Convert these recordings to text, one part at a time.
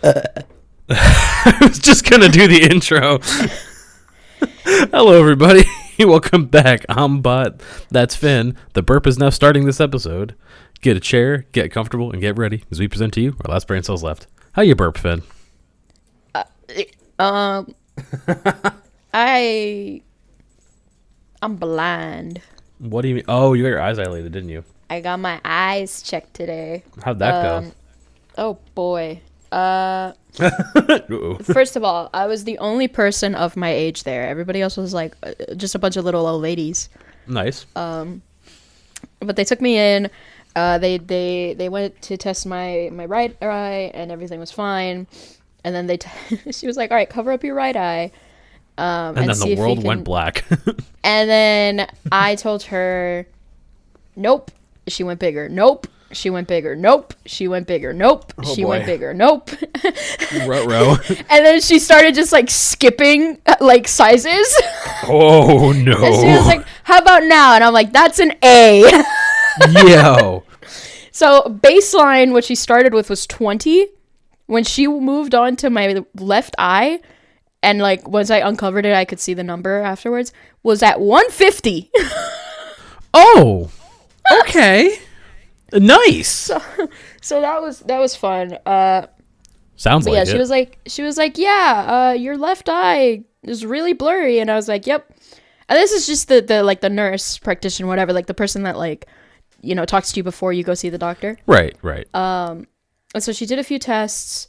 I was just gonna do the intro. Hello, everybody. Welcome back. I'm Bot. That's Finn. The burp is now starting this episode. Get a chair, get comfortable, and get ready as we present to you our last brain cells left. How you burp, Finn? I'm blind. What do you mean? Oh, you got your eyes dilated, didn't you? I got my eyes checked today. How'd that go? Oh boy. Uh-oh. First of all, I was the only person of my age there. Everybody else was like just a bunch of little old ladies. Nice. But they took me in. They went to test my right eye, and everything was fine. And then she was like, "All right, cover up your right eye." And then the world went black. And then I told her, "Nope." She went bigger. Nope. She went bigger. Nope. She went bigger. Nope. Oh, she boy. went bigger. Nope. Ruh-roh. And then she started just like skipping like sizes. Oh no. And she was like, "How about now?" And I'm like, "That's an A." Yo. So baseline, what she started with was 20. When she moved on to my left eye, and like once I uncovered it, I could see the number afterwards, was at 150. Oh. Okay. Nice. So that was fun. Sounds But like yeah, it. she was like, "Yeah, your left eye is really blurry," and I was like, "Yep." And this is just the nurse practitioner, whatever, like the person that like, you know, talks to you before you go see the doctor. Right. And so she did a few tests.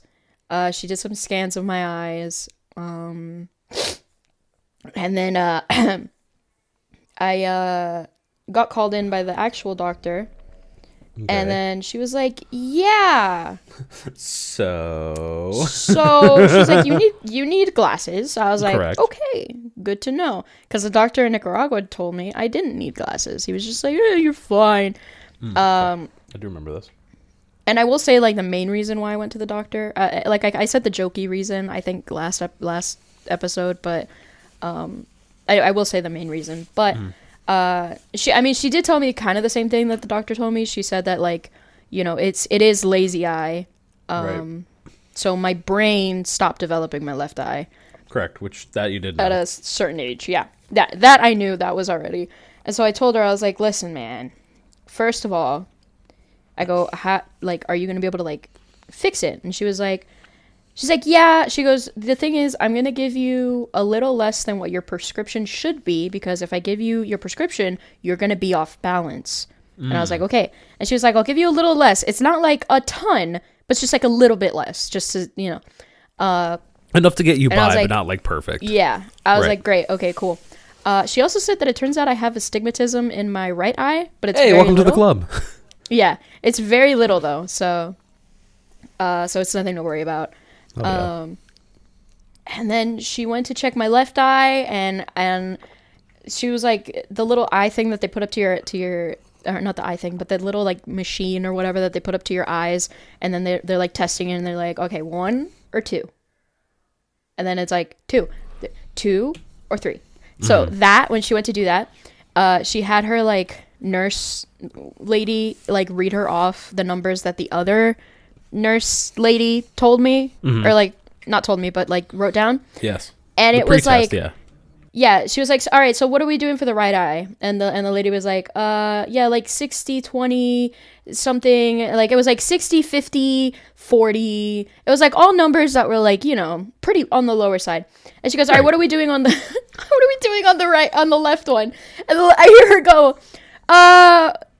She did some scans of my eyes. And then I got called in by the actual doctor. Okay. And then she was like, "Yeah." So she's like, "You need glasses." I was like, Correct. "Okay, good to know." Because the doctor in Nicaragua told me I didn't need glasses. He was just like, "Yeah, you're fine." I do remember this. And I will say, like, the main reason why I went to the doctor, like I said, the jokey reason, I think last episode, but I will say the main reason. But she did tell me kind of the same thing that the doctor told me. She said that, like, you know, it is lazy eye. Right. So my brain stopped developing my left eye. Correct, which that you did know. At a certain age, yeah. That I knew that was already. And so I told her, I was like, "Listen, man, first of all," I go, "are you going to be able to, like, fix it?" And she's like, "Yeah." She goes, "The thing is, I'm going to give you a little less than what your prescription should be, because if I give you your prescription, you're going to be off balance." And I was like, "Okay." And she was like, "I'll give you a little less. It's not like a ton, but it's just like a little bit less, just to, you know." Enough to get you by, like, but not like perfect. Yeah. I was Right. like, "Great. Okay, cool." She also said that it turns out I have astigmatism in my right eye, but it's Hey, very welcome to the little. club. Yeah, it's very little though, so it's nothing to worry about. Oh, yeah. And then she went to check my left eye, and she was like, the little eye thing that they put up to your or not the eye thing, but the little like machine or whatever that they put up to your eyes, and then they're like testing it, and they're like, "Okay, 1 or 2," and then it's like 2 or 3. So that when she went to do that, she had her like nurse lady like read her off the numbers that the other nurse lady told me, or like not told me, but like wrote down. Yes. And The it was pretest, like, yeah, she was like, "All right, so what are we doing for the right eye?" And the lady was like, yeah, like 60, 20, something. Like it was like 60, 50, 40. It was like all numbers that were like, you know, pretty on the lower side. And she goes, "All right, what are we doing on the what are we doing on the right, on the left one?" And I hear her go,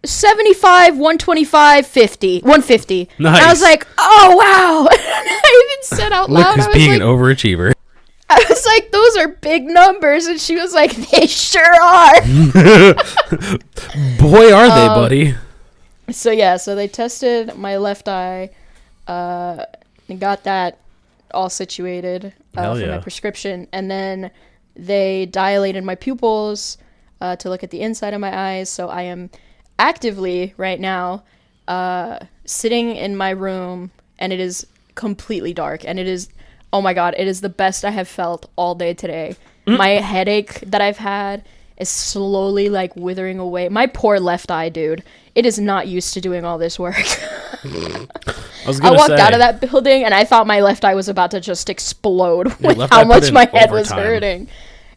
75, 125, 50, 150. Nice. And I was like, "Oh wow." I even said out Look loud, who's I was being like, an overachiever. I was like, "Those are big numbers," and she was like, "They sure are." Boy, are they, buddy. So yeah, so they tested my left eye, and got that all situated Hell for yeah. my prescription, and then they dilated my pupils to look at the inside of my eyes. So I am actively right now sitting in my room, and it is completely dark, and it is, oh my god, it is the best I have felt all day today. My headache that I've had is slowly like withering away. My poor left eye, dude. It is not used to doing all this work. I walked out of that building and I thought my left eye was about to just explode with how much my head was hurting.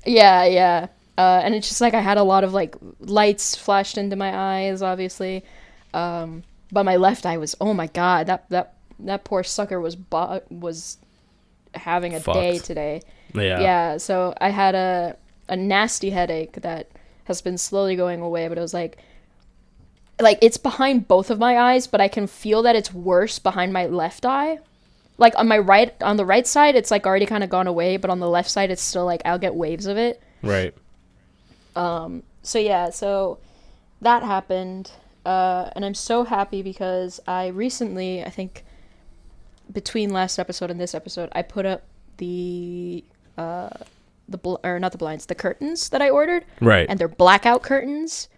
Yeah. And it's just like I had a lot of like lights flashed into my eyes, obviously. But my left eye was, oh my God, that poor sucker was having a day today. Yeah. So I had a nasty headache that has been slowly going away, but it was like it's behind both of my eyes, but I can feel that it's worse behind my left eye. Like on the right side, it's like already kind of gone away, but on the left side, it's still like I'll get waves of it. Right. So that happened, and I'm so happy because I recently, I think, between last episode and this episode, I put up the curtains that I ordered. Right. And they're blackout curtains.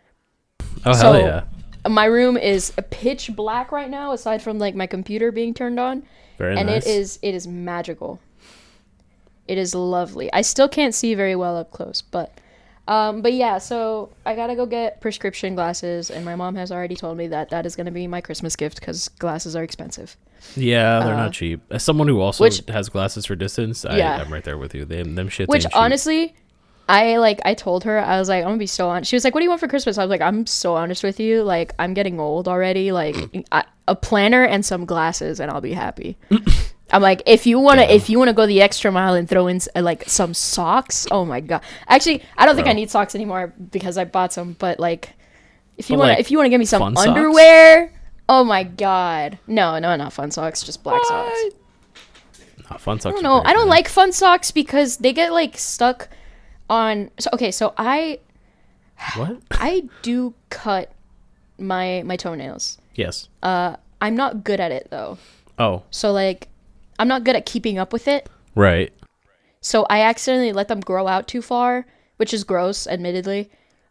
Oh, hell yeah. My room is pitch black right now, aside from like my computer being turned on. Very nice. It is magical. It is lovely. I still can't see very well up close, but yeah, so I gotta go get prescription glasses, and my mom has already told me that is gonna be my Christmas gift because glasses are expensive. Yeah, they're not cheap. As someone who also has glasses for distance, I'm right there with you. Them shits Which ain't cheap. Honestly, I told her, I was like, I'm gonna be so honest. She was like, what do you want for Christmas? I was like, I'm so honest with you. Like, I'm getting old already. Like, a planner and some glasses, and I'll be happy. I'm like, if you wanna go the extra mile and throw in like some socks, oh my God. Actually, I don't think I need socks anymore because I bought some. But like, if you wanna give me some underwear, socks? Oh my God, no, not fun socks, just black socks. No, fun socks. I don't know. I don't like fun socks because they get like stuck on. So I do cut my toenails. Yes. I'm not good at it though. Oh. So like, I'm not good at keeping up with it. Right. So I accidentally let them grow out too far, which is gross, admittedly.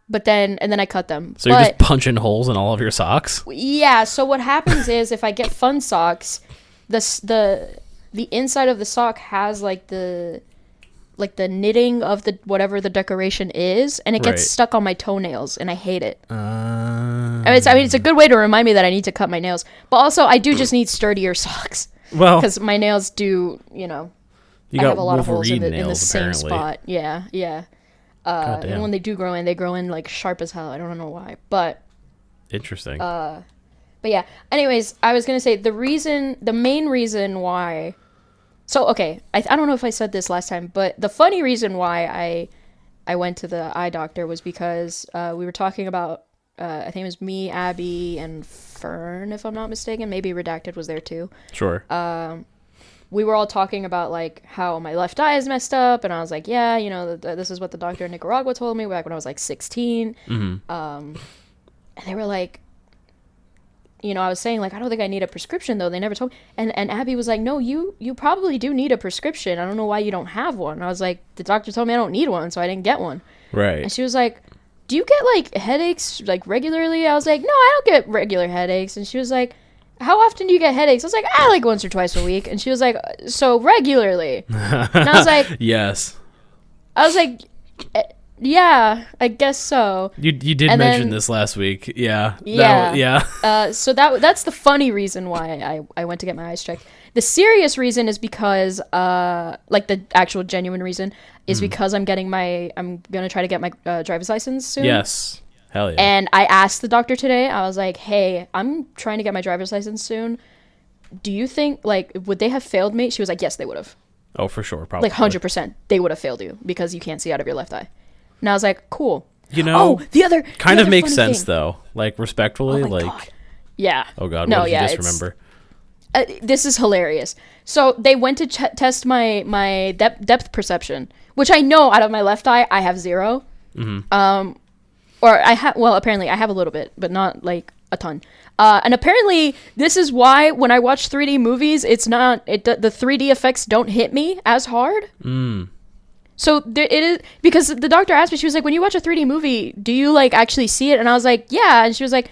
But then I cut them. So you're just punching holes in all of your socks? Yeah. So what happens is if I get fun socks, the inside of the sock has like the knitting of the whatever the decoration is, and it gets stuck on my toenails, and I hate it. I mean, it's a good way to remind me that I need to cut my nails, but also I do just need stirdier socks. Well, because my nails do, I have a lot of holes in the same spot. Yeah. And when they do grow in, they grow in like sharp as hell. I don't know why, but interesting. But yeah. Anyways, I was gonna say the main reason why. So okay, I don't know if I said this last time, but the funny reason why I went to the eye doctor was because we were talking about I think it was me, Abby, and Fern, if I'm not mistaken. Maybe Redacted was there too. Sure. We were all talking about like how my left eye is messed up, and I was like, yeah, this is what the doctor in Nicaragua told me back when I was like 16. Mm-hmm. And they were like, I was saying like, I don't think I need a prescription though. They never told me. And Abby was like, no, you probably do need a prescription. I don't know why you don't have one. And I was like, the doctor told me I don't need one, so I didn't get one. Right. And she was like, do you get like headaches like regularly? I was like, no, I don't get regular headaches. And she was like, how often do you get headaches? I was like, like once or twice a week. And she was like, so regularly? And I was like, yes. I was like, yeah, I guess so. You did mention this last week. Yeah. Yeah. So that's the funny reason why I went to get my eyes checked. The serious reason is because like the actual genuine reason is because I'm gonna try to get my driver's license soon. Yes. Hell yeah. And I asked the doctor today, I was like, hey, I'm trying to get my driver's license soon. Do you think, like, would they have failed me? She was like, yes, they would have. Oh, for sure. Probably. Like, 100%. They would have failed you because you can't see out of your left eye. And I was like, cool. The other kind of makes sense, though. Like, respectfully. God. Yeah. Oh, God. What did you just remember? This is hilarious. So they went to test my depth perception, which I know out of my left eye, I have 0. Mm-hmm. Or apparently I have a little bit, but not like a ton. And apparently this is why when I watch 3D movies, the 3D effects don't hit me as hard. So it is, because the doctor asked me, she was like, when you watch a 3D movie, do you like actually see it? And I was like, yeah. And she was like,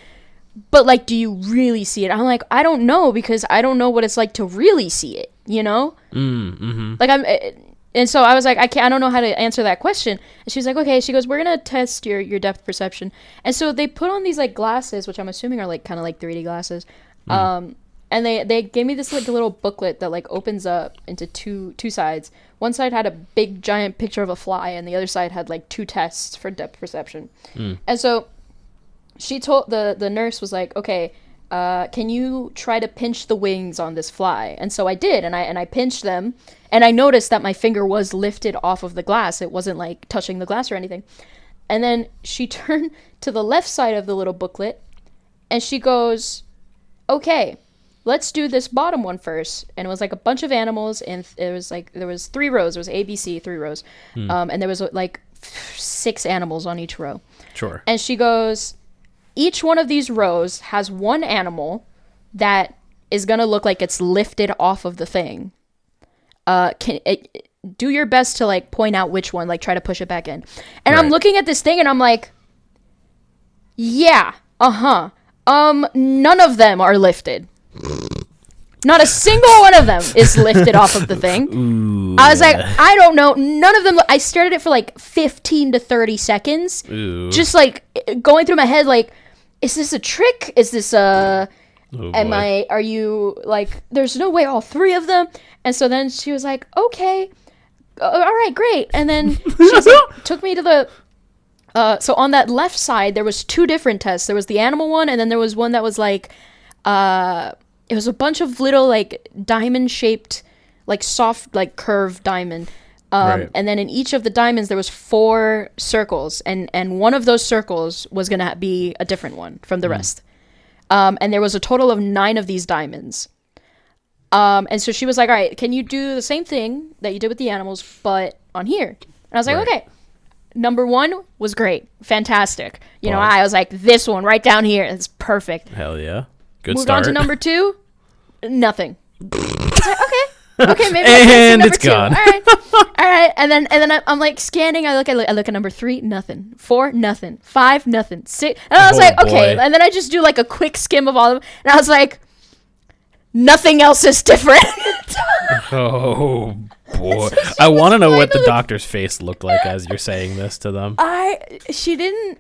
but like, do you really see it? I'm like, I don't know, because I don't know what it's like to really see it, Mm-hmm. Like and so I was like, I don't know how to answer that question. And she was like, okay. She goes, we're going to test your depth perception. And so they put on these like glasses, which I'm assuming are like kind of like 3D glasses. And And they gave me this like little booklet that like opens up into two sides. One side had a big giant picture of a fly, and the other side had like 2 tests for depth perception. And so she told the nurse was like, okay, can you try to pinch the wings on this fly? And so I did, and I pinched them, and I noticed that my finger was lifted off of the glass. It wasn't like touching the glass or anything. And then she turned to the left side of the little booklet, and she goes, okay, let's do this bottom one first. And it was like a bunch of animals, and there was 3 rows. It was A, B, C, 3 rows. And there was like 6 animals on each row. Sure. And she goes, each one of these rows has one animal that is going to look like it's lifted off of the thing. Do your best to like point out which one, like try to push it back in. And I'm looking at this thing and I'm like, yeah, none of them are lifted. Not a single one of them is lifted off of the thing. Ooh. I was like, I don't know. None of them. I stared at it for like 15 to 30 seconds. Ooh. Just like going through my head, like, is this a trick? Is this are you like, there's no way all 3 of them. And so then she was like, okay, all right, great. And then she like, took me to the, so on that left side, there was 2 different tests. There was the animal one, and then there was one that was like, it was a bunch of little like diamond shaped, like soft, like curved diamond. And then in each of the diamonds, there was 4 circles, and one of those circles was going to be a different one from the rest. And there was a total of 9 of these diamonds. And so she was like, all right, can you do the same thing that you did with the animals, but on here? And I was like, okay. Number 1 was great. Fantastic. You know, I was like, this one right down here is perfect. Hell yeah. Good Moved start. on to number 2. Nothing. I was like, okay, maybe and it's it's gone. All right. And then I'm like scanning. I look at number 3, nothing. 4, nothing. 5, nothing. 6, and I was like, okay. Boy. And then I just do like a quick skim of all of them, and I was like, nothing else is different. Oh boy! I want to know what the doctor's face looked like as you're saying this to them. She didn't.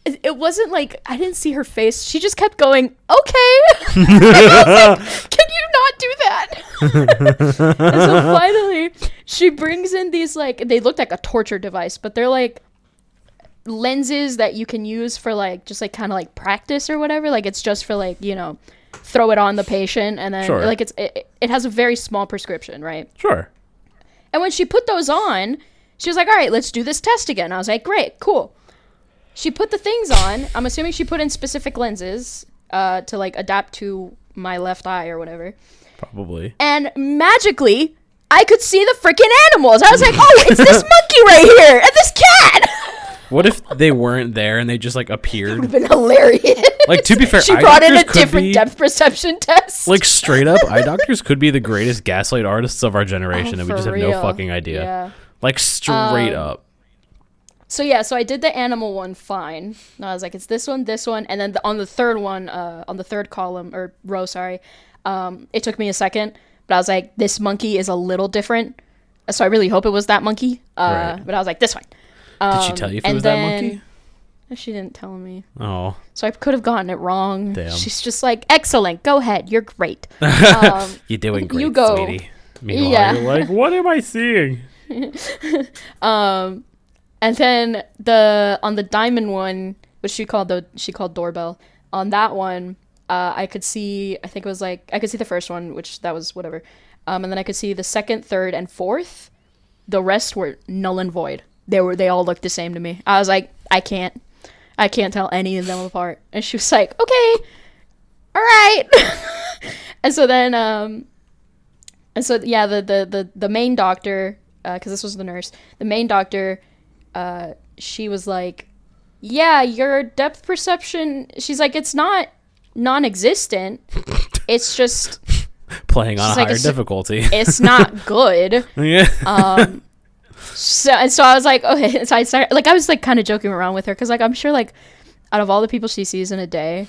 It wasn't like I didn't see her face. She just kept going, okay. And I was like, can you not do that? And so finally, she brings in these like, they look like a torture device, but they're like lenses that you can use for like just like kind of like practice or whatever. Like it's just for like, you know, throw it on the patient, and then like it has a very small prescription, right? Sure. And when she put those on, she was like, all right, let's do this test again. I was like, great, cool. She put the things on. I'm assuming she put in specific lenses to like adapt to my left eye or whatever. Probably. And magically, I could see the freaking animals. I was like, oh, it's this monkey right here and this cat. What if they weren't there and they just like appeared? It would have been hilarious. Like, to be fair, she brought in a different depth perception test. Like, straight up, eye doctors could be the greatest gaslight artists of our generation, and we just have no fucking idea. Yeah. Like, straight up. So yeah, so I did the animal one fine. And I was like, it's this one, and then on the third one, on the third column or row, sorry, it took me a second, but I was like, this monkey is a little different, so I really hope it was that monkey. But I was like, this one. Did she tell you if it was that monkey? She didn't tell me. Oh. So I could have gotten it wrong. Damn. She's just like, excellent, go ahead, you're great. You're doing great, you go. sweetie. Meanwhile, you're like, what am I seeing? And then on the diamond one, which she called doorbell. On that one, I could see. I think it was like I could see the first one, which that was whatever. And then I could see the second, third, and fourth. The rest were null and void. They all looked the same to me. I was like, I can't tell any of them apart. And she was like, okay, all right. And so then, the main doctor, because this was the nurse, the main doctor. She was like, yeah, your depth perception, she's like, it's not non-existent. It's just playing on a higher difficulty. It's not good. Yeah. So I was like, okay. So I started, like, I was like kind of joking around with her because like I'm sure like out of all the people she sees in a day,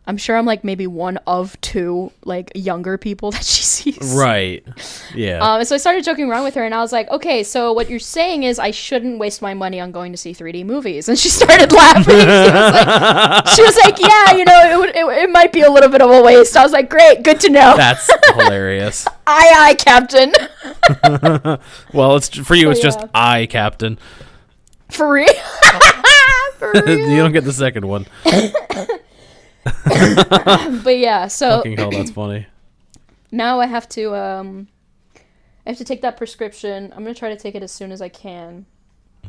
I'm sure I'm like maybe one of two like younger people that she sees. Right. Yeah. So I started joking around with her, and I was like, okay, so what you're saying is I shouldn't waste my money on going to see 3D movies. And she started laughing. She was like, yeah, you know, it might be a little bit of a waste. I was like, great, good to know. That's hilarious. Aye, Captain. Well, it's for you. So, It's just I, Captain. For real? For real? You don't get the second one. But yeah, so Fucking hell, that's funny. now I have to take that prescription. I'm gonna try to take it as soon as I can,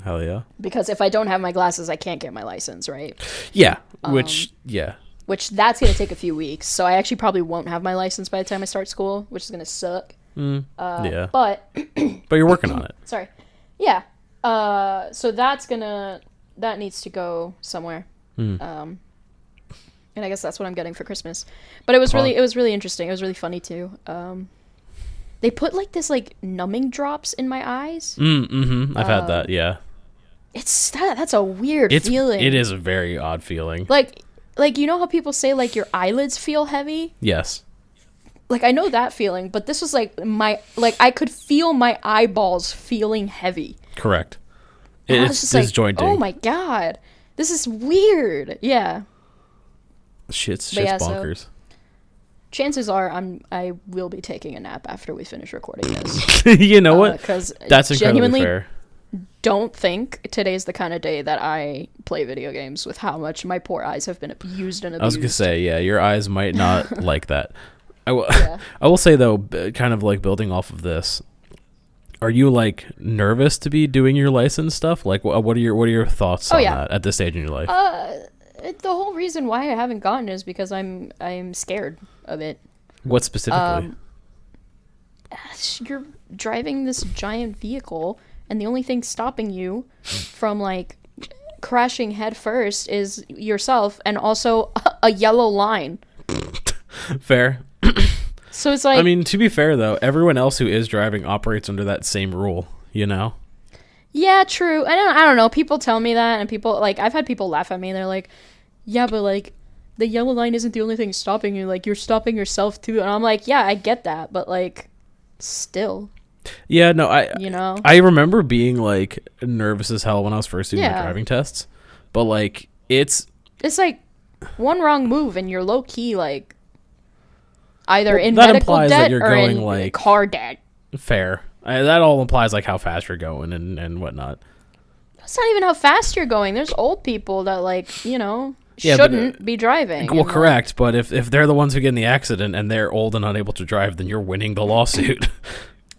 Hell yeah. because if I don't have my glasses, I can't get my license, right? Yeah. Which That's gonna take a few weeks. So I actually probably won't have my license by the time I start school, which is gonna suck. yeah. But But you're working on it. sorry, yeah. So that needs to go somewhere. And I guess that's what I'm getting for Christmas. But it was really interesting. It was really funny too. They put like this like numbing drops in my eyes. I've had that. Yeah. That's a weird feeling. It is a very odd feeling. Like you know how people say like your eyelids feel heavy? Yes. Like I know that feeling, but this was like I could feel my eyeballs feeling heavy. Correct. And I was It's just like, disjointing. oh my god, this is weird. Yeah. Shit's But yeah, bonkers. Chances are I will be taking a nap after we finish recording this. You know what? Because That's incredibly genuinely fair. don't think today's the kind of day that I play video games with how much my poor eyes have been abused and abused. I was gonna say, yeah, your eyes might not like that. I Yeah. will say though, kind of like building off of this. Are you like nervous to be doing your license stuff? Like, what are your thoughts on that at this stage in your life? The whole reason why I haven't gotten is because I'm scared of it. What specifically? You're driving this giant vehicle, and the only thing stopping you from like crashing head first is yourself, and also a yellow line. Fair. So it's like, I mean, to be fair though, everyone else who is driving operates under that same rule. You know. yeah, true. I don't know. People tell me that, and people like I've had people laugh at me. They're like, yeah, but like the yellow line isn't the only thing stopping you. Like you're stopping yourself too. And I'm like, yeah, I get that, but like still. Yeah, no, I remember being like nervous as hell when I was first doing my driving tests, but like it's like one wrong move and you're low key like either in that medical implies debt that you're or going in like car debt. Fair. That all implies like how fast you're going and whatnot. That's not even how fast you're going. There's old people that like, you know, Yeah, shouldn't be driving. Well, correct, but if they're the ones who get in the accident and they're old and unable to drive, then you're winning the lawsuit.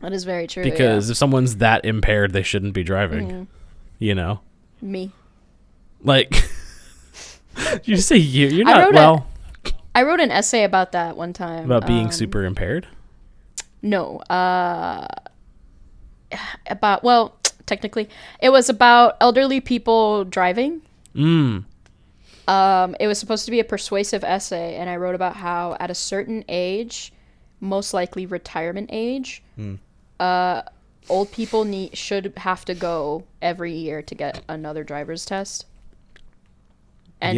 That is very true. Because if someone's that impaired, they shouldn't be driving. You know? Me. Like, you say you're not, I wrote an essay about that one time. About being super impaired? No. Technically, it was about elderly people driving. It was supposed to be a persuasive essay, and I wrote about how at a certain age, most likely retirement age, old people should have to go every year to get another driver's test. And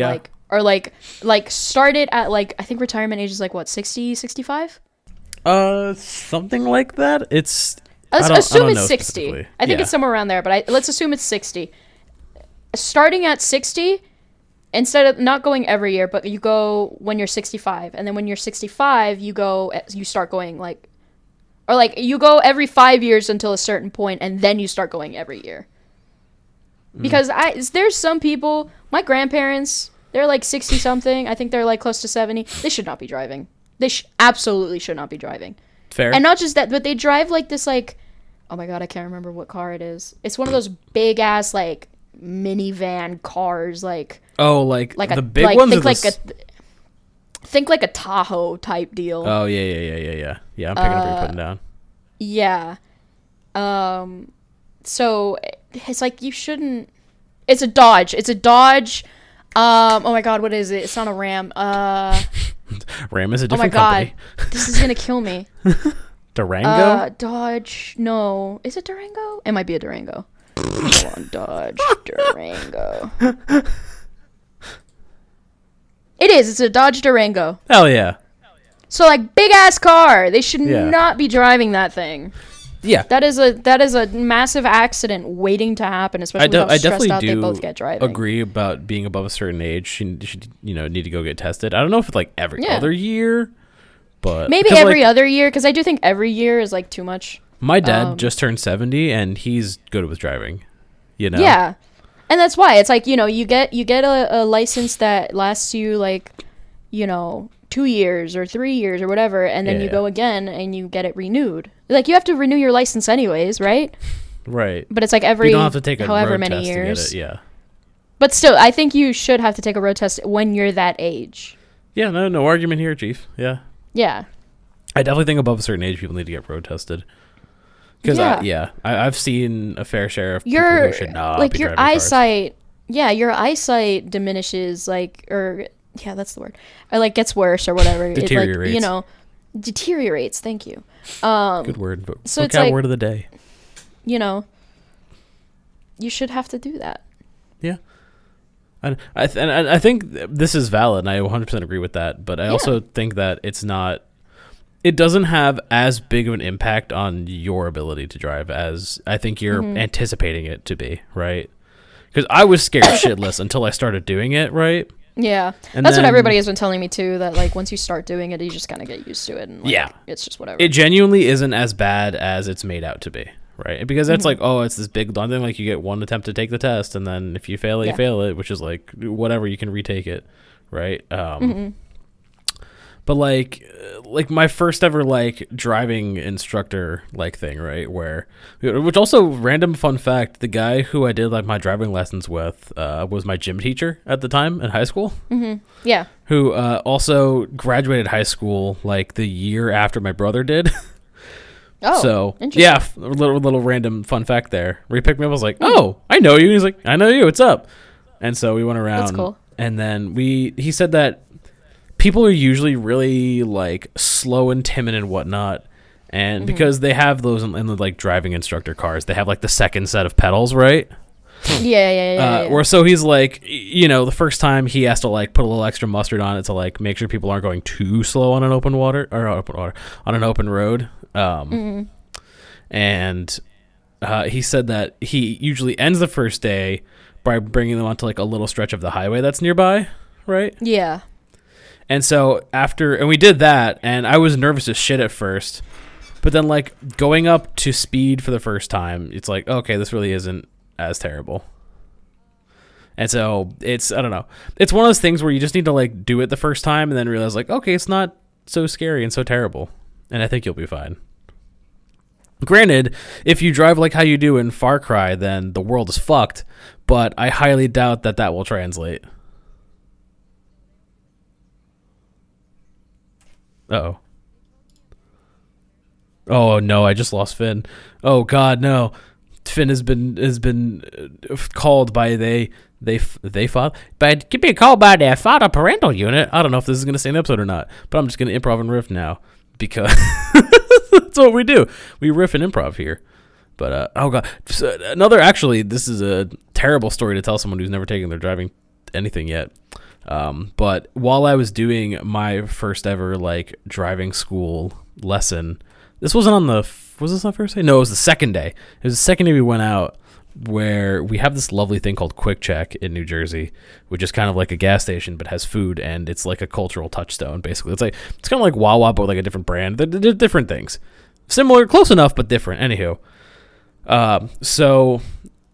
start it at like, I think retirement age is like what, 60, 65? Something like that. Let's assume it's 60. I think Yeah. it's somewhere around there, but let's assume it's 60. Starting at 60, instead of not going every year, but you go when you're 65, and then when you're 65, you start going like, or like you go every 5 years until a certain point, and then you start going every year. Because there's some people, my grandparents, they're like 60 something. I think they're like close to 70. They should not be driving. They absolutely should not be driving. Fair. And not just that, but they drive like this like, oh my god, I can't remember what car it is. It's one of those big ass like minivan cars, like the big ones. Think like a Tahoe type deal. Oh yeah. Yeah, I'm picking up what you're putting down. Yeah. So it's like you shouldn't. It's a Dodge. Oh my god, what is it? It's not a Ram. Ram is a Oh my different company. god, this is gonna kill me. Durango? Dodge. No, is it Durango? It might be a Durango. Hold on, Dodge Durango. It is. It's a Dodge Durango. Hell yeah. So like big ass car. They should Yeah. not be driving that thing. Yeah. That is a massive accident waiting to happen, especially with how stressed out they both get driving. Agree about being above a certain age. She should, need to go get tested. I don't know if it's like every other year, but maybe every other year, because I do think every year is like too much. My dad just turned 70 and he's good with driving, Yeah. And that's why it's like, you get a license that lasts you like, 2 years or 3 years or whatever, and then you go again and you get it renewed. Like you have to renew your license anyways, right? Right. But it's like every you don't have to take a however road many test years. to get it, yeah. But still, I think you should have to take a road test when you're that age. Yeah, no argument here, Chief. Yeah. Yeah. I definitely think above a certain age people need to get road tested. Because I've seen a fair share of people who should not be your driving eyesight. cars. Yeah, your eyesight diminishes, that's the word. Or like gets worse or whatever. Deteriorates. It, like, deteriorates. Thank you. Good word. But so it's like, word of the day. You should have to do that. Yeah. And I think this is valid, and I 100% agree with that. But I also think that it doesn't have as big of an impact on your ability to drive as I think you're anticipating it to be, right? Because I was scared shitless until I started doing it, right? Yeah. And that's what everybody has been telling me too, that like once you start doing it, you just kind of get used to it. And it's just whatever. It genuinely isn't as bad as it's made out to be, right? Because that's like, it's this big daunting, like you get one attempt to take the test, and then if you fail it, you fail it, which is like whatever, you can retake it, right? But like my first ever like driving instructor like thing, right? Which also random fun fact, the guy who I did like my driving lessons with was my gym teacher at the time in high school. Mm-hmm. Yeah. Who also graduated high school like the year after my brother did. Oh, so interesting. a little random fun fact there. Where he picked me up, I was like, "Oh, I know you." He's like, "I know you. What's up?" And so we went around. That's cool. And then he said that people are usually really like slow and timid and whatnot, and because they have those in the like driving instructor cars, they have like the second set of pedals, right? Yeah. Or so he's like, the first time he has to like put a little extra mustard on it to like make sure people aren't going too slow on an open on an open road. And he said that he usually ends the first day by bringing them onto like a little stretch of the highway that's nearby, right? Yeah. And so and we did that, and I was nervous as shit at first, but then like going up to speed for the first time, it's like, okay, this really isn't as terrible. And so I don't know. It's one of those things where you just need to like do it the first time and then realize like, okay, it's not so scary and so terrible. And I think you'll be fine. Granted, if you drive like how you do in Far Cry, then the world is fucked, but I highly doubt that will translate. Uh-oh. Oh no, I just lost Finn. Oh god, no. Finn has been called by give me a call by their father parental unit. I don't know if this is going to stay in the episode or not, but I'm just going to improv and riff now because that's what we do. We riff and improv here. But oh god, actually, this is a terrible story to tell someone who's never taken their driving anything yet. But while I was doing my first ever like driving school lesson, this wasn't on was this on the first day? No, it was the second day. It was the second day we went out, where we have this lovely thing called Quick Check in New Jersey, which is kind of like a gas station but has food, and it's like a cultural touchstone basically. It's kind of like Wawa but with like a different brand. They're different things, similar, close enough but different. Anywho, so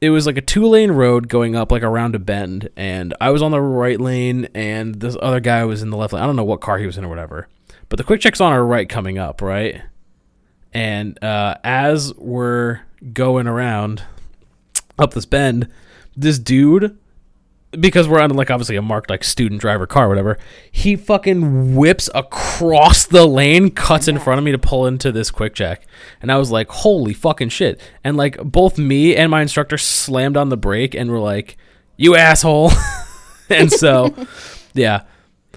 it was like a 2-lane road going up like around a bend, and I was on the right lane and this other guy was in the left lane. I don't know what car he was in or whatever, but the Quick Check's on our right coming up, right? And as we're going around up this bend, this dude, because we're on like obviously a marked like student driver car or whatever, he fucking whips across the lane, cuts in front of me to pull into this Quick Check. And I was like, holy fucking shit. And like both me and my instructor slammed on the brake and were like, you asshole. And so yeah.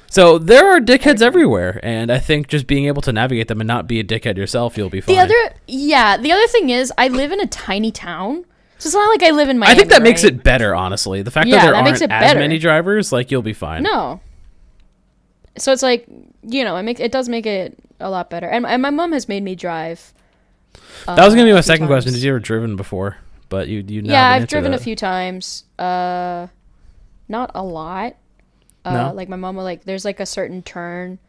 So there are dickheads everywhere, and I think just being able to navigate them and not be a dickhead yourself, you'll be fine. The other thing is, I live in a tiny town, so it's not like I live in Miami. I think that makes it better, honestly. The fact that there aren't as many drivers, like, you'll be fine. No. So it's like, it does make it a lot better. And my mom has made me drive. That was gonna be my a few second question. times. Did you ever driven before? But you now Yeah, haven't I've answered driven a that. few times. Not a lot. No? Like my mom will there's like a certain turn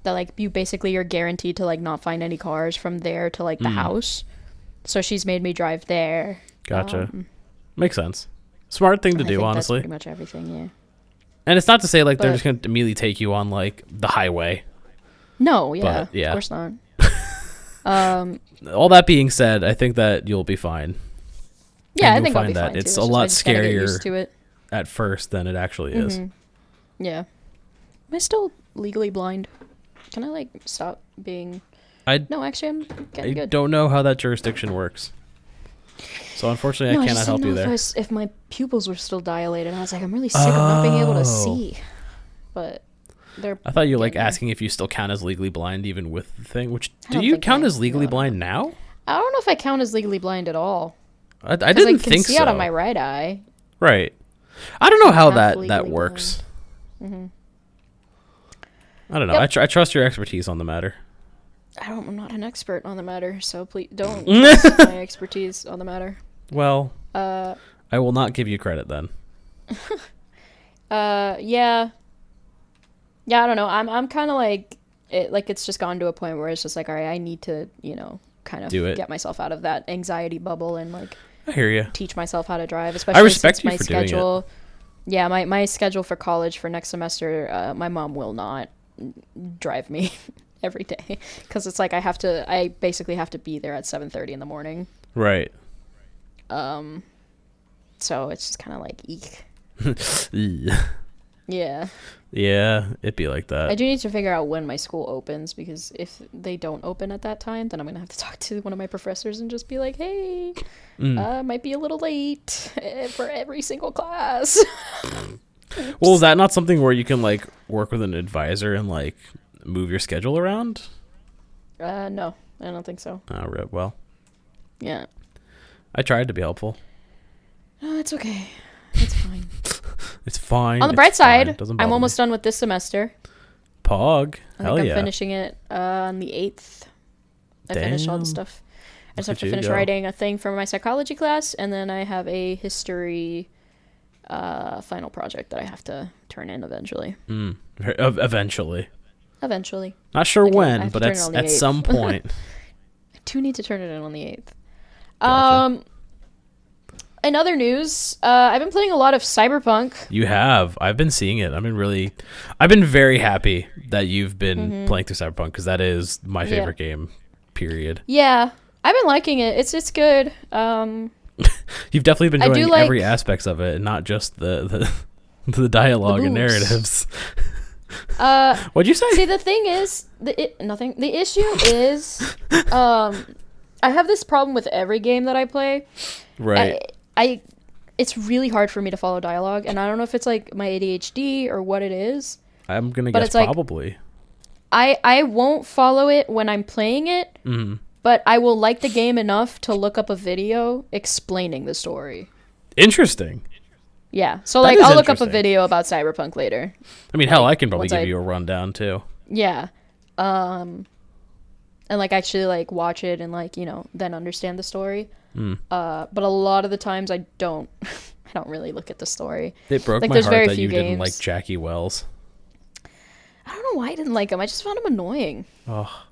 that like you're guaranteed to like not find any cars from there to like the house. So she's made me drive there. Gotcha. Makes sense. Smart thing to I do, think honestly. that's pretty much everything. Yeah. And it's not to say like they're But- just gonna immediately take you on like the highway. No, yeah, But, yeah. of course not. All that being said, I think that you'll be fine. Yeah, And I you'll think I'll find be that fine it's too. a just- lot I just gotta get scarier. used to it. At first than it actually is. Yeah. Am I still legally blind? Can I like stop being? No, actually, I'm getting I good. don't know how that jurisdiction works. So unfortunately, No, I I cannot just help didn't you know there. if my pupils were still dilated. I was like, I'm really sick of not being able to see. But they're. I thought you were like getting there. asking if you still count as legally blind even with the thing. Which I do don't you think count I- as legally no, I don't blind now? I don't know if I count as legally blind at all. I 'Cause didn't I can think see so. out of my right eye. Right. I don't know how Half that legally works. blind. I don't know. Yep. I trust your expertise on the matter. I'm not an expert on the matter, so please don't trust my expertise on the matter. Well, I will not give you credit then. Yeah. Yeah, I don't know. I'm kind of like it's just gone to a point where it's just like, all right, I need to, kind of Do it. get myself out of that anxiety bubble and like I hear you. teach myself how to drive, especially respect since you my for doing it. schedule. Yeah, my schedule for college for next semester, my mom will not drive me every day because it's like I basically have to be there at 7:30 in the morning. Right. So it's just kind of like, eek. Yeah. Yeah, it'd be like that. I do need to figure out when my school opens because if they don't open at that time, then I'm gonna have to talk to one of my professors and just be like, "Hey, might be a little late for every single class." Well, is that not something where you can like work with an advisor and like move your schedule around? No, I don't think so. Oh, well, Yeah. I tried to be helpful. No, it's okay. It's fine. It's fine. On the it's bright fine. side, Doesn't I'm bother almost me. done with this semester. Pog. I Hell think I'm yeah. finishing it on the 8th. I finished all the Damn. stuff. I just Look have to at you finish go. writing a thing for my psychology class, and then I have a history final project that I have to turn in eventually. Eventually. Eventually. Not sure Okay, I when, have to but turn it on the at 8th. some point. I do need to turn it in on the 8th. Gotcha. In other news, I've been playing a lot of Cyberpunk. You have. I've been seeing it. I've been very happy that you've been playing through Cyberpunk because that is my Yeah. favorite game. Period. Yeah, I've been liking it. It's good. You've definitely been I do enjoying like- every aspects of it, and not just the the dialogue and boobs. narratives. What'd you say? See, the thing is, nothing. The issue is, I have this problem with every game that I play. Right. It's really hard for me to follow dialogue, and I don't know if it's like my ADHD or what it is. I'm gonna but guess it's like- probably. I won't follow it when I'm playing it, but I will like the game enough to look up a video explaining the story. Interesting. Yeah, so That like is I'll look up a interesting. video about Cyberpunk later. I mean, hell, I can probably once give I- you a rundown too. Yeah. And like actually like watch it and like, then understand the story. But a lot of the times I don't I don't really look at the story. It broke Like, my there's heart very that few you didn't like games. Jackie Wells. I don't know why I didn't like him. I just found him annoying. Oh,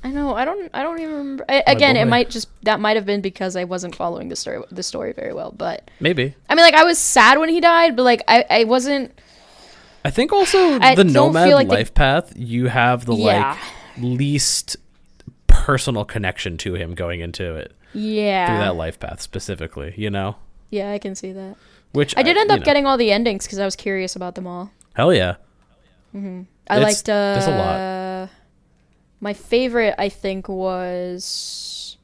I know. I don't even remember. Again, it boy. that might have been because I wasn't following the story very well, but maybe. I mean like I was sad when he died, but like I wasn't. I think also I the don't Nomad feel like life path, you have the Yeah. least personal connection to him going into it Yeah. through that life path specifically, Yeah, I can see that. Which I did end up getting all the endings because I was curious about them all. hell yeah. I liked. There's a lot. My favorite, I think, was.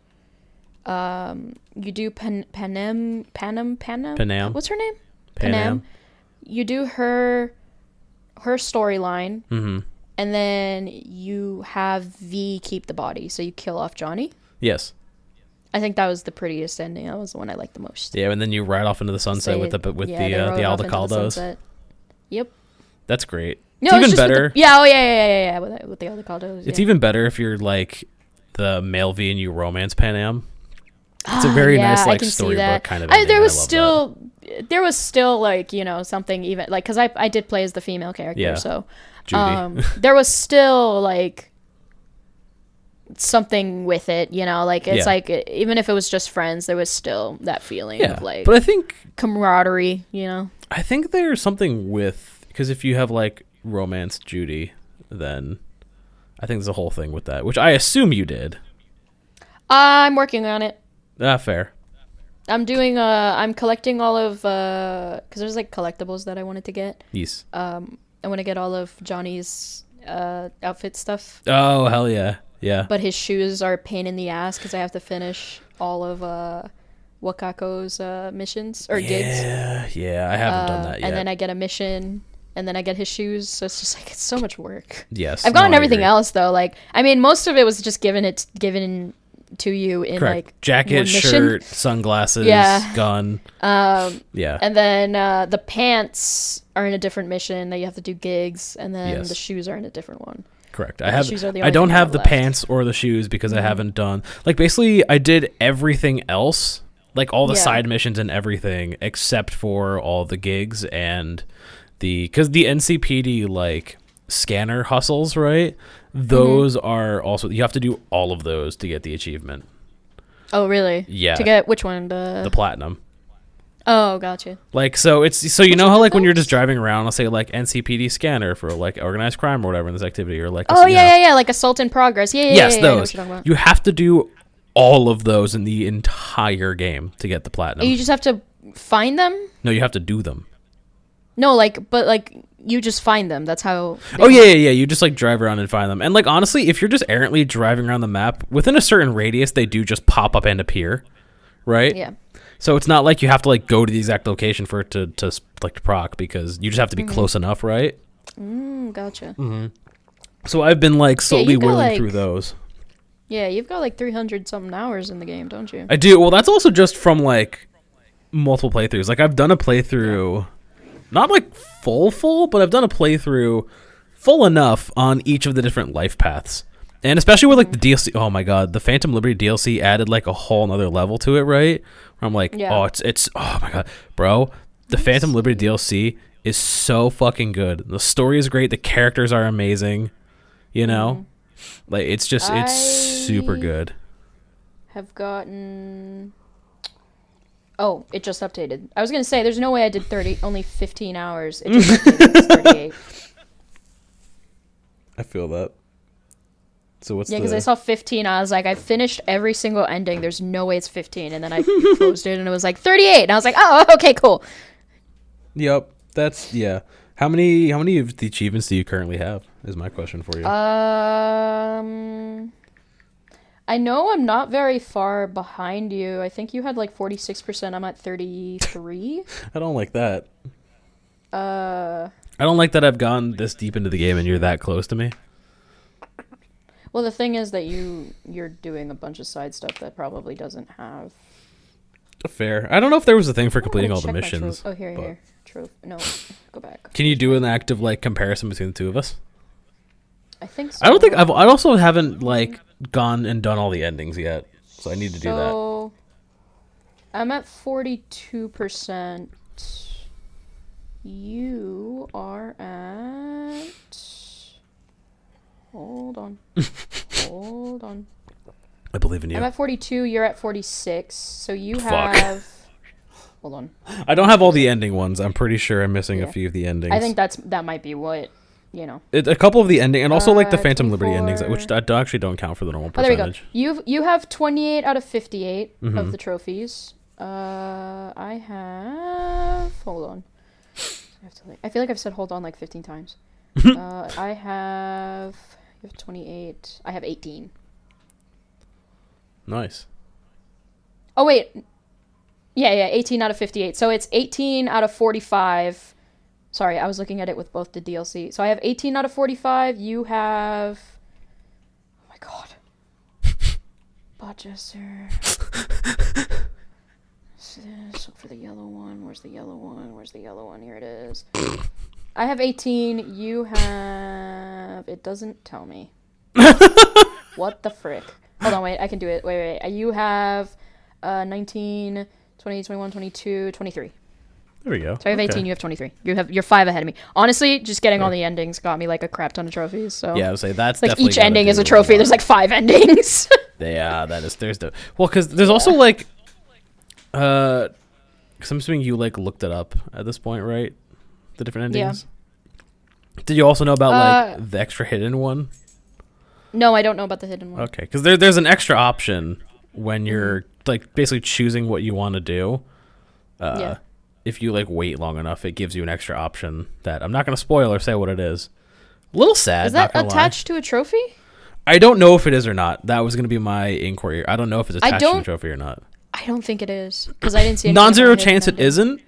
You do Panam. Panam. What's her name? Panam. You do her storyline, Mm-hmm. and then you have V keep the body, so you kill off Johnny. Yes. I think that was the prettiest ending. That was the one I liked the most. Yeah, and then you ride off into the sunset with the they rode off into Aldecaldos. sunset. Yep. That's great. No, it's even better. Yeah. Oh, yeah. What they all called it. It's even better if you're like the male V and you romance Pan Am. It's a very nice like storybook kind of ending. There was still like, you know, something even like, because I did play as the female character, so Judy. there was still like something with it, you know, like it's like even if it was just friends, there was still that feeling of like, but I think camaraderie, you know. I think there's something with, because if you have like romance Judy, then I think there's a whole thing with that, which I assume you did. I'm working on it. Fair. I'm doing I'm collecting all of because there's like collectibles that I wanted to get. Yes. I want to get all of Johnny's outfit stuff. Oh, hell yeah. Yeah. But his shoes are a pain in the ass because I have to finish all of Wakako's missions or gigs. Yeah, I haven't done that yet. And then I get a mission, and then I get his shoes. So it's just like, it's so much work. Yes. I've gotten everything else though. Like, I mean, most of it was just given to you in correct. like jacket, shirt, sunglasses, gun. Yeah. And then the pants are in a different mission that you have to do gigs, and then the shoes are in a different one. Correct. I don't have the pants or the shoes because I haven't done, like, basically I did everything else, like all the side missions and everything except for all the gigs and because the NCPD like scanner hustles, right? Those are also, you have to do all of those to get the achievement. Oh, really? Yeah. To get which one? The platinum. Oh, gotcha. Like, so you know how like when you're just driving around, I'll say like NCPD scanner for like organized crime or whatever in this activity, or like like assault in progress. Yes, those. You have to do all of those in the entire game to get the platinum. And you just have to find them? No, you have to do them. No, but you just find them. That's how. Yeah. You just like drive around and find them. And like honestly, if you're just errantly driving around the map within a certain radius, they do just pop up and appear, right? Yeah. So it's not like you have to like go to the exact location for it to proc, because you just have to be close enough, right? Gotcha. So I've been like slowly whirling through those. Yeah, you've got like 300 something hours in the game, don't you? I do. Well, that's also just from like multiple playthroughs. Like I've done a playthrough, not like full, but I've done a playthrough full enough on each of the different life paths. And especially with like the DLC, oh my god, the Phantom Liberty DLC added like a whole nother level to it, right? Where I'm like, it's oh my god, bro, the Phantom Liberty DLC is so fucking good. The story is great, the characters are amazing, you know, like it's super good. Have gotten. Oh, it just updated. I was gonna say there's no way I did only 15 hours. It just updated. It's 38. I feel that. So what's because I saw 15. I was like, I finished every single ending. There's no way it's 15. And then I closed it and it was like 38. And I was like, oh, okay, cool. Yep. That's, yeah. How many of the achievements do you currently have is my question for you. I know I'm not very far behind you. I think you had like 46%. I'm at 33. I don't like that. I don't like that I've gone this deep into the game and you're that close to me. Well, the thing is that you're doing a bunch of side stuff that probably doesn't have. Fair. I don't know if there was a thing for completing all the missions. Here. No, go back. Can you do an active like comparison between the two of us? I think so. I don't think I also haven't like gone and done all the endings yet, so I need to do that. So I'm at 42%. You are at. Hold on. I believe in you. I'm at 42. You're at 46. So you have. Hold on. I don't have all the ending ones. I'm pretty sure I'm missing a few of the endings. I think that might be what, you know. A couple of the ending, and also like the Phantom Liberty endings, which I actually don't count for the normal percentage. There we go. You have 28 out of 58 of the trophies. I have. Hold on. I feel like I've said hold on like 15 times. I have. You have 28. I have 18. Nice. Oh wait. Yeah, 18 out of 58. So it's 18 out of 45. Sorry, I was looking at it with both the DLC. So I have 18 out of 45. You have. Oh my god. Bodgesser. Look for the yellow one. Where's the yellow one? Here it is. I have 18. You have... It doesn't tell me. What the frick? Hold on, wait. I can do it. Wait. You have 19, 20, 21, 22, 23. There we go. So I have 18. You have 23. You're 5 ahead of me. Honestly, just getting all the endings got me like a crap ton of trophies. So yeah, I would say that's like definitely each ending is a trophy. There's like 5 endings. Yeah, that is. There's the because there's also like, because I'm assuming you like looked it up at this point, right? The different endings. Yeah. Did you also know about like the extra hidden one? No, I don't know about the hidden one. Okay, because there's an extra option when you're like basically choosing what you want to do. Yeah. If you like wait long enough, it gives you an extra option that I'm not going to spoil or say what it is. A little sad. Is that attached to a trophy? I don't know if it is or not. That was going to be my inquiry. I don't know if it's attached to a trophy or not. I don't think it is because I didn't see. Non-zero chance it isn't.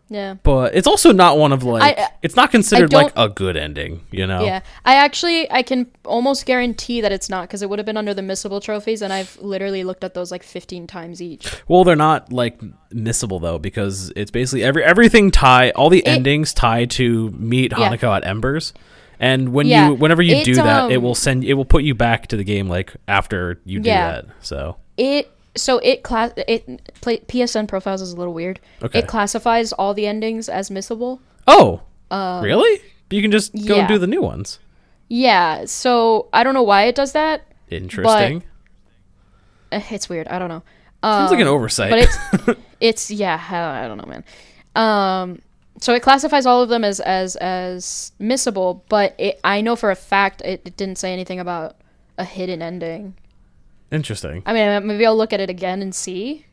Yeah. But it's also not one of like it's not considered like a good ending, you know? Yeah. I can almost guarantee that it's not because it would have been under the missable trophies and I've literally looked at those like 15 times each. Well, they're not like missable though because it's basically everything all the endings tie to meet Hanako at Embers. And whenever you do that, it will put you back to the game like after you do that. So PSN profiles is a little weird. Okay. It classifies all the endings as missable. Oh, really? But you can just go and do the new ones. Yeah. So I don't know why it does that. Interesting. It's weird. I don't know. Seems like an oversight. But it's I don't know, man. So it classifies all of them as missable, but I know for a fact it didn't say anything about a hidden ending. Interesting. I mean, maybe I'll look at it again and see.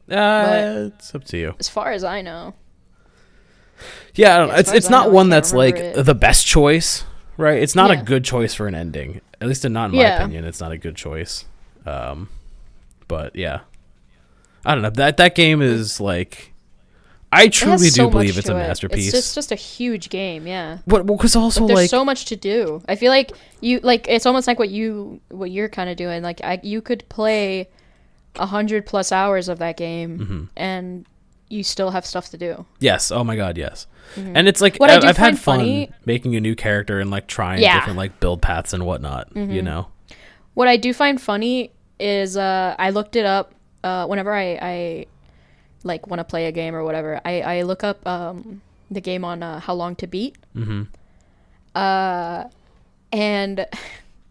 It's up to you. As far as I know. Yeah, I don't know. It's not one that's like the best choice, right? It's not a good choice for an ending. At least not in my opinion. It's not a good choice. But yeah, I don't know. That game is like, I truly do believe it's a masterpiece. It's just a huge game, yeah. But because also there's so much to do. I feel like it's almost like what you're kind of doing. Like you could play 100+ hours of that game and you still have stuff to do. Yes. Oh my God. Yes. Mm-hmm. And it's like I've had fun making a new character and like trying different like build paths and whatnot. Mm-hmm. You know. What I do find funny is I looked it up whenever I like want to play a game or whatever. I look up the game on how long to beat. Mm-hmm. And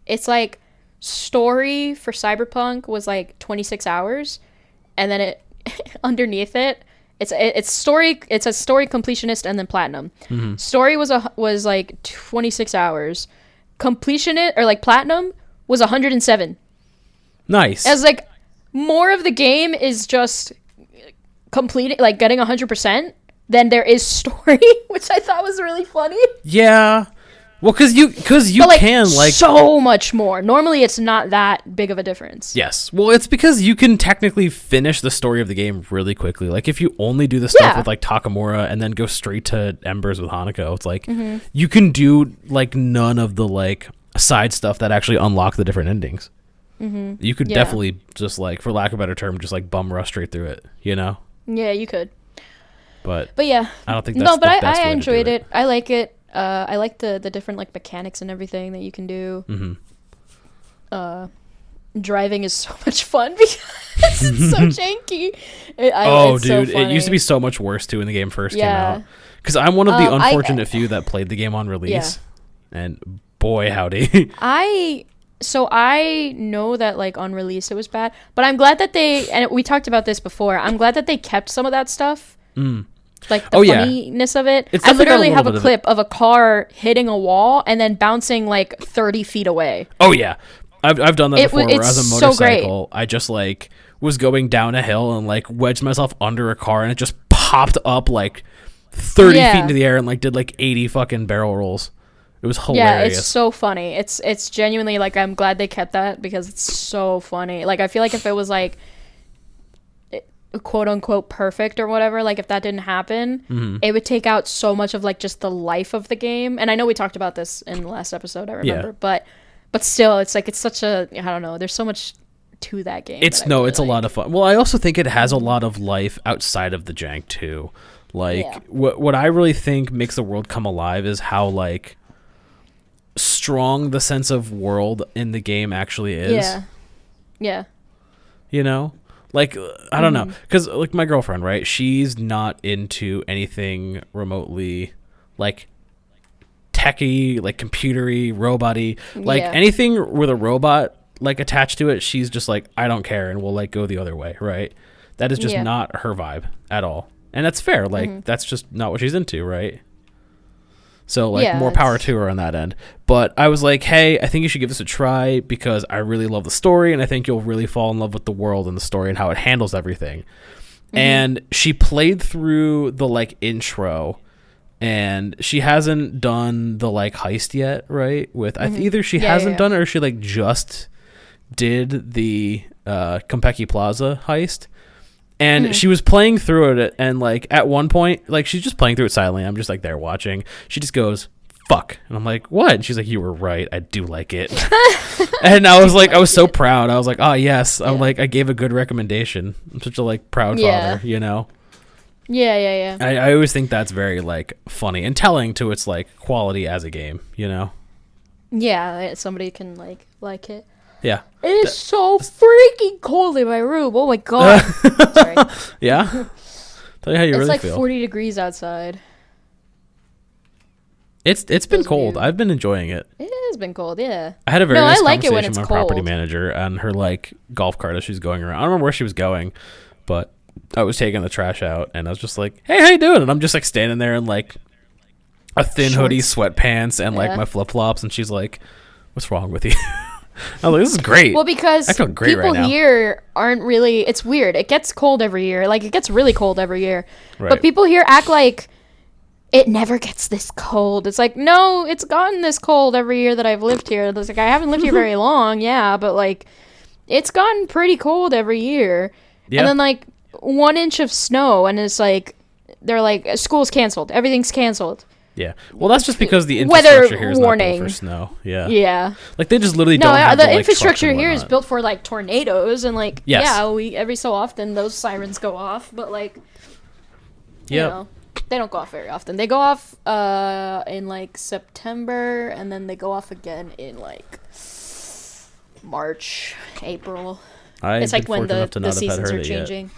it's like story for Cyberpunk was like 26 hours, and then it underneath it's a story completionist and then platinum. Mm-hmm. Story was like 26 hours. Completionist or like platinum was 107. Nice. As like more of the game is just completing, like getting 100% than there is story, which I thought was really funny. Yeah. Well, because you but, can like so much more. Normally, it's not that big of a difference. Yes. Well, it's because you can technically finish the story of the game really quickly. Like if you only do the stuff with like Takamura and then go straight to Embers with Hanako, it's like you can do like none of the like side stuff that actually unlock the different endings. Mm-hmm. You could definitely just like, for lack of a better term, just like bum rush straight through it. You know? Yeah, you could. But yeah, I don't think that's the best way I enjoyed it. I like it. I like the different like mechanics and everything that you can do. Mm-hmm. Driving is so much fun because it's so janky. Dude, so it used to be so much worse too when the game first came out. Because I'm one of the unfortunate few that played the game on release, and boy howdy. So I know that like on release it was bad, but I'm glad that and we talked about this before. I'm glad that they kept some of that stuff. Like the funniness of it. I literally have a clip of a car hitting a wall and then bouncing like 30 feet away. Oh yeah. I've done that before where as a motorcycle, I just like was going down a hill and like wedged myself under a car and it just popped up like 30 feet into the air and like did like 80 fucking barrel rolls. It was hilarious. Yeah, it's so funny. It's genuinely like I'm glad they kept that because it's so funny. Like I feel like if it was like quote unquote perfect or whatever, like if that didn't happen, it would take out so much of like just the life of the game. And I know we talked about this in the last episode, I remember, but still it's like it's such a, I don't know, there's so much to that game. It's a lot of fun. Well, I also think it has a lot of life outside of the jank too. Like, Yeah. what I really think makes the world come alive is how, like, strong the sense of world in the game actually is. Yeah. Yeah. You know? Like, I don't know. Because, like, my girlfriend, right? She's not into anything remotely, like, techy, like, computery, robot-y. Like, Yeah. anything with a robot, like, attached to it, she's just like, I don't care, and we'll, like, go the other way, right? That is just Yeah. not her vibe at all. And that's fair. Like, that's just not what she's into, right? So, like, Yeah, more power to her on that end. But I was like, hey, I think you should give this a try because I really love the story, and I think you'll really fall in love with the world and the story and how it handles everything. And she played through the, like, intro, and she hasn't done the, like, heist yet, right? With either she hasn't done it or she, like, just did the Konpeki Plaza heist. And she was playing through it, and, like, at one point, like, she's just playing through it silently. I'm just, like, there watching. She just goes, fuck. And I'm like, what? And she's like, you were right. I do like it. And I was like, I was so proud. I was like, oh, yes. I'm like, I gave a good recommendation. I'm such a, like, proud father, you know? Yeah. I always think that's very, like, funny and telling to its, like, quality as a game, you know? Yeah, somebody can like it. Yeah. It is so freaking cold in my room. Oh my god. Sorry. Yeah? Tell you how you It's really like feel. 40 degrees outside. It's been Feels cold. weird. I've been enjoying it. It has been cold, yeah. I had a very No, nice I like it conversation when with it's my property cold. manager on her, like, golf cart as she's going around. I don't remember where she was going, but I was taking the trash out, and I was just like, hey, how you doing? And I'm just, like, standing there in, like, a thin hoodie, sweatpants, and, like, Yeah. my flip-flops, and she's like, what's wrong with you? I was like, this is great. Well, because I feel great people right now. here aren't really. It's weird. It gets cold every year. Like, it gets really cold every year. Right. But people here act like it never gets this cold. It's like, no, it's gotten this cold every year that I've lived here. It's like, I haven't lived here very long, yeah, but, like, it's gotten pretty cold every year. Yeah. And then, like, 1 inch of snow, and it's like, they're like, school's canceled. Everything's canceled. Yeah. Well, that's just because the Weather infrastructure here is not built warning. for snow. Yeah. Yeah. Like, they just literally No, don't have the like, trucks infrastructure and here is whatnot. built for, like, tornadoes, and, like, Yes. yeah, we every so often those sirens go off, but, like, you Yep. know, they don't go off very often. They go off in, like, September, and then they go off again in, like, March, April. I've It's like been when fortunate the enough to not have seasons heard are it yet. changing.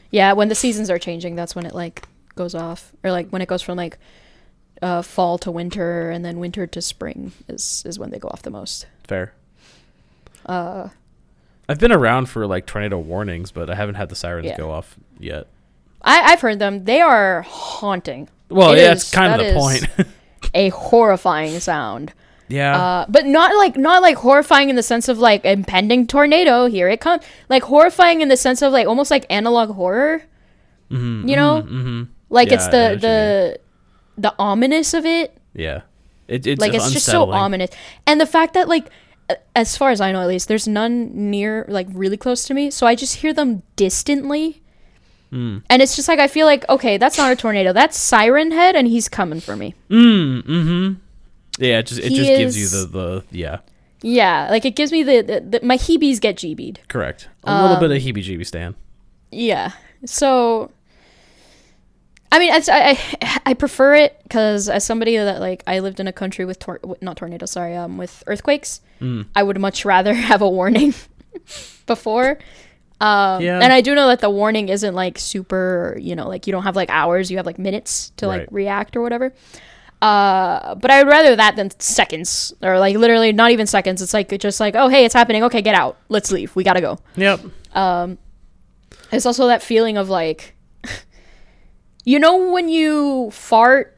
Yeah, when the seasons are changing, that's when it, like, goes off, or, like, when it goes from, like, fall to winter, and then winter to spring is when they go off the most. Fair. I've been around for, like, tornado warnings, but I haven't had the sirens Yeah. go off yet. I've heard them. They are haunting. Well, It yeah, is- it's kind of that the is point. a horrifying sound. Yeah. But not like horrifying in the sense of, like, impending tornado, here it comes. Like, horrifying in the sense of, like, almost like analog horror. Mm-hmm, You know? Mm-hmm. Like, Yeah, it's I know what you the ominous of it. Yeah. It's Like, it's just so unsettling. ominous. And the fact that, like, as far as I know at least, there's none near, like, really close to me. So I just hear them distantly. And it's just like, I feel like, okay, that's not a tornado. That's Siren Head, and he's coming for me. Mm-hmm. Yeah, it just He gives you is- the yeah, Yeah, like, it gives me the my heebies get jeebied. correct. A little bit of heebie-jeebie stan. Yeah. So, I mean, I prefer it because as somebody that, like, I lived in a country with not tornadoes, sorry, with earthquakes, I would much rather have a warning before. Yeah. And I do know that the warning isn't, like, super, you know, like, you don't have, like, hours, you have, like, minutes to, like, Right. react or whatever. But I would rather that than seconds, or, like, literally not even seconds. It's like, just like, oh, hey, it's happening. Okay, get out. Let's leave. We gotta go. Yep. It's also that feeling of, like, you know, when you fart,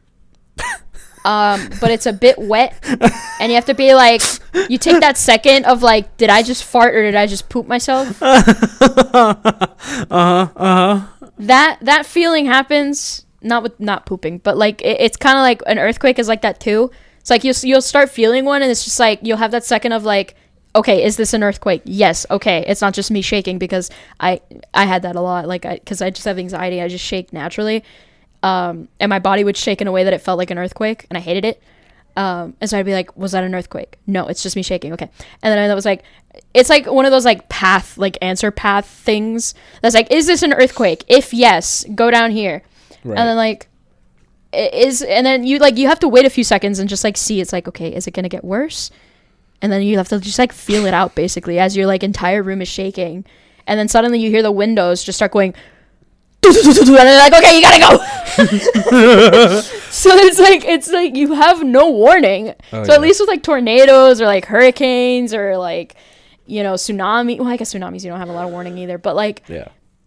but it's a bit wet, and you have to be like, you take that second of, like, did I just fart or did I just poop myself? That feeling happens not pooping, but, like, it's kind of like an earthquake is like that too. It's like you'll start feeling one, and it's just like you'll have that second of, like, okay, is this an earthquake? Yes. Okay, it's not just me shaking, because I had that a lot, like, because I just have anxiety. I just shake naturally, and my body would shake in a way that it felt like an earthquake, and I hated it. And so I'd be like, was that an earthquake? No, it's just me shaking. Okay. And then I was like, it's like one of those, like, answer path things that's like, is this an earthquake? If yes, go down here. Right. And then like and then you have to wait a few seconds and just like see, it's like, okay, is it gonna get worse? And then you have to just like feel it out basically as your like entire room is shaking, and then suddenly you hear the windows just start going and they're like, okay, you gotta go. So it's like you have no warning. So at least with like tornadoes or like hurricanes or like, you know, tsunami, well, I guess tsunamis you don't have a lot of warning either, but like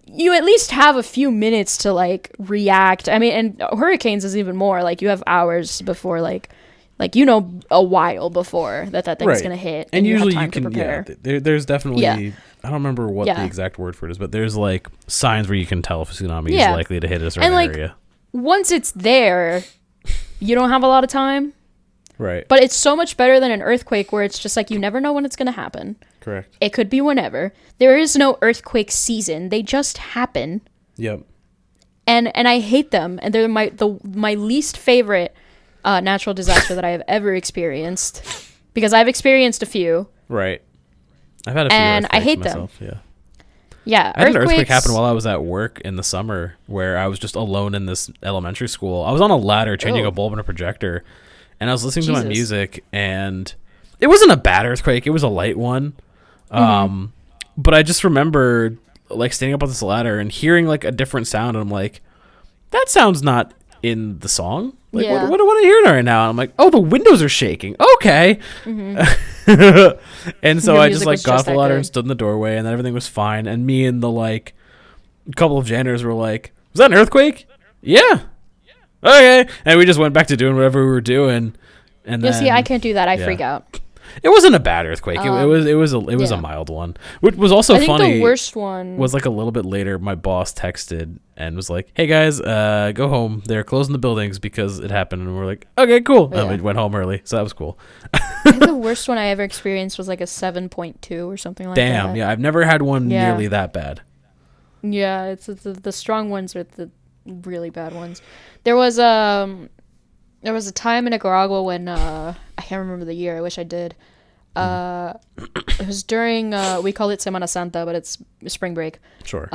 you at least have a few minutes to like react. I mean, and hurricanes is even more, like you have hours before like you know, a while before that thing's gonna hit, and usually you can prepare. There's definitely I don't remember what the exact word for it is, but there's like signs where you can tell if a tsunami is likely to hit a certain area. Once it's there, you don't have a lot of time. Right. But it's so much better than an earthquake where it's just like you never know when it's going to happen. Correct. It could be whenever. There is no earthquake season. They just happen. Yep. And I hate them. And they're my least favorite natural disaster that I have ever experienced. Because I've experienced a few. Right. I've had a few and I hate myself. them. Yeah. Yeah, I had an earthquake happen while I was at work in the summer where I was just alone in this elementary school. I was on a ladder changing a bulb in a projector, and I was listening to my music, and it wasn't a bad earthquake. It was a light one. But I just remember like standing up on this ladder and hearing like a different sound, and I'm like, that sound's not in the song. Like, what am I hearing right now? And I'm like, oh, the windows are shaking. Okay. And so I just like got off the ladder and stood in the doorway, and then everything was fine. And me and the like couple of janitors were like, was that an earthquake? Yeah. Okay. And we just went back to doing whatever we were doing. And then, see, I can't do that. I freak out. It wasn't a bad earthquake. It was a mild one. Which was also funny. I think the worst one was like a little bit later. My boss texted and was like, "Hey guys, go home. They're closing the buildings because it happened." And we're like, "Okay, cool." And we went home early, so that was cool. I think the worst one I ever experienced was like a 7.2 or something like that. Damn, yeah, I've never had one nearly that bad. Yeah, it's the strong ones are the really bad ones. There was a time in Nicaragua when I can't remember the year. I wish I did. It was during we call it Semana Santa, but it's spring break. Sure.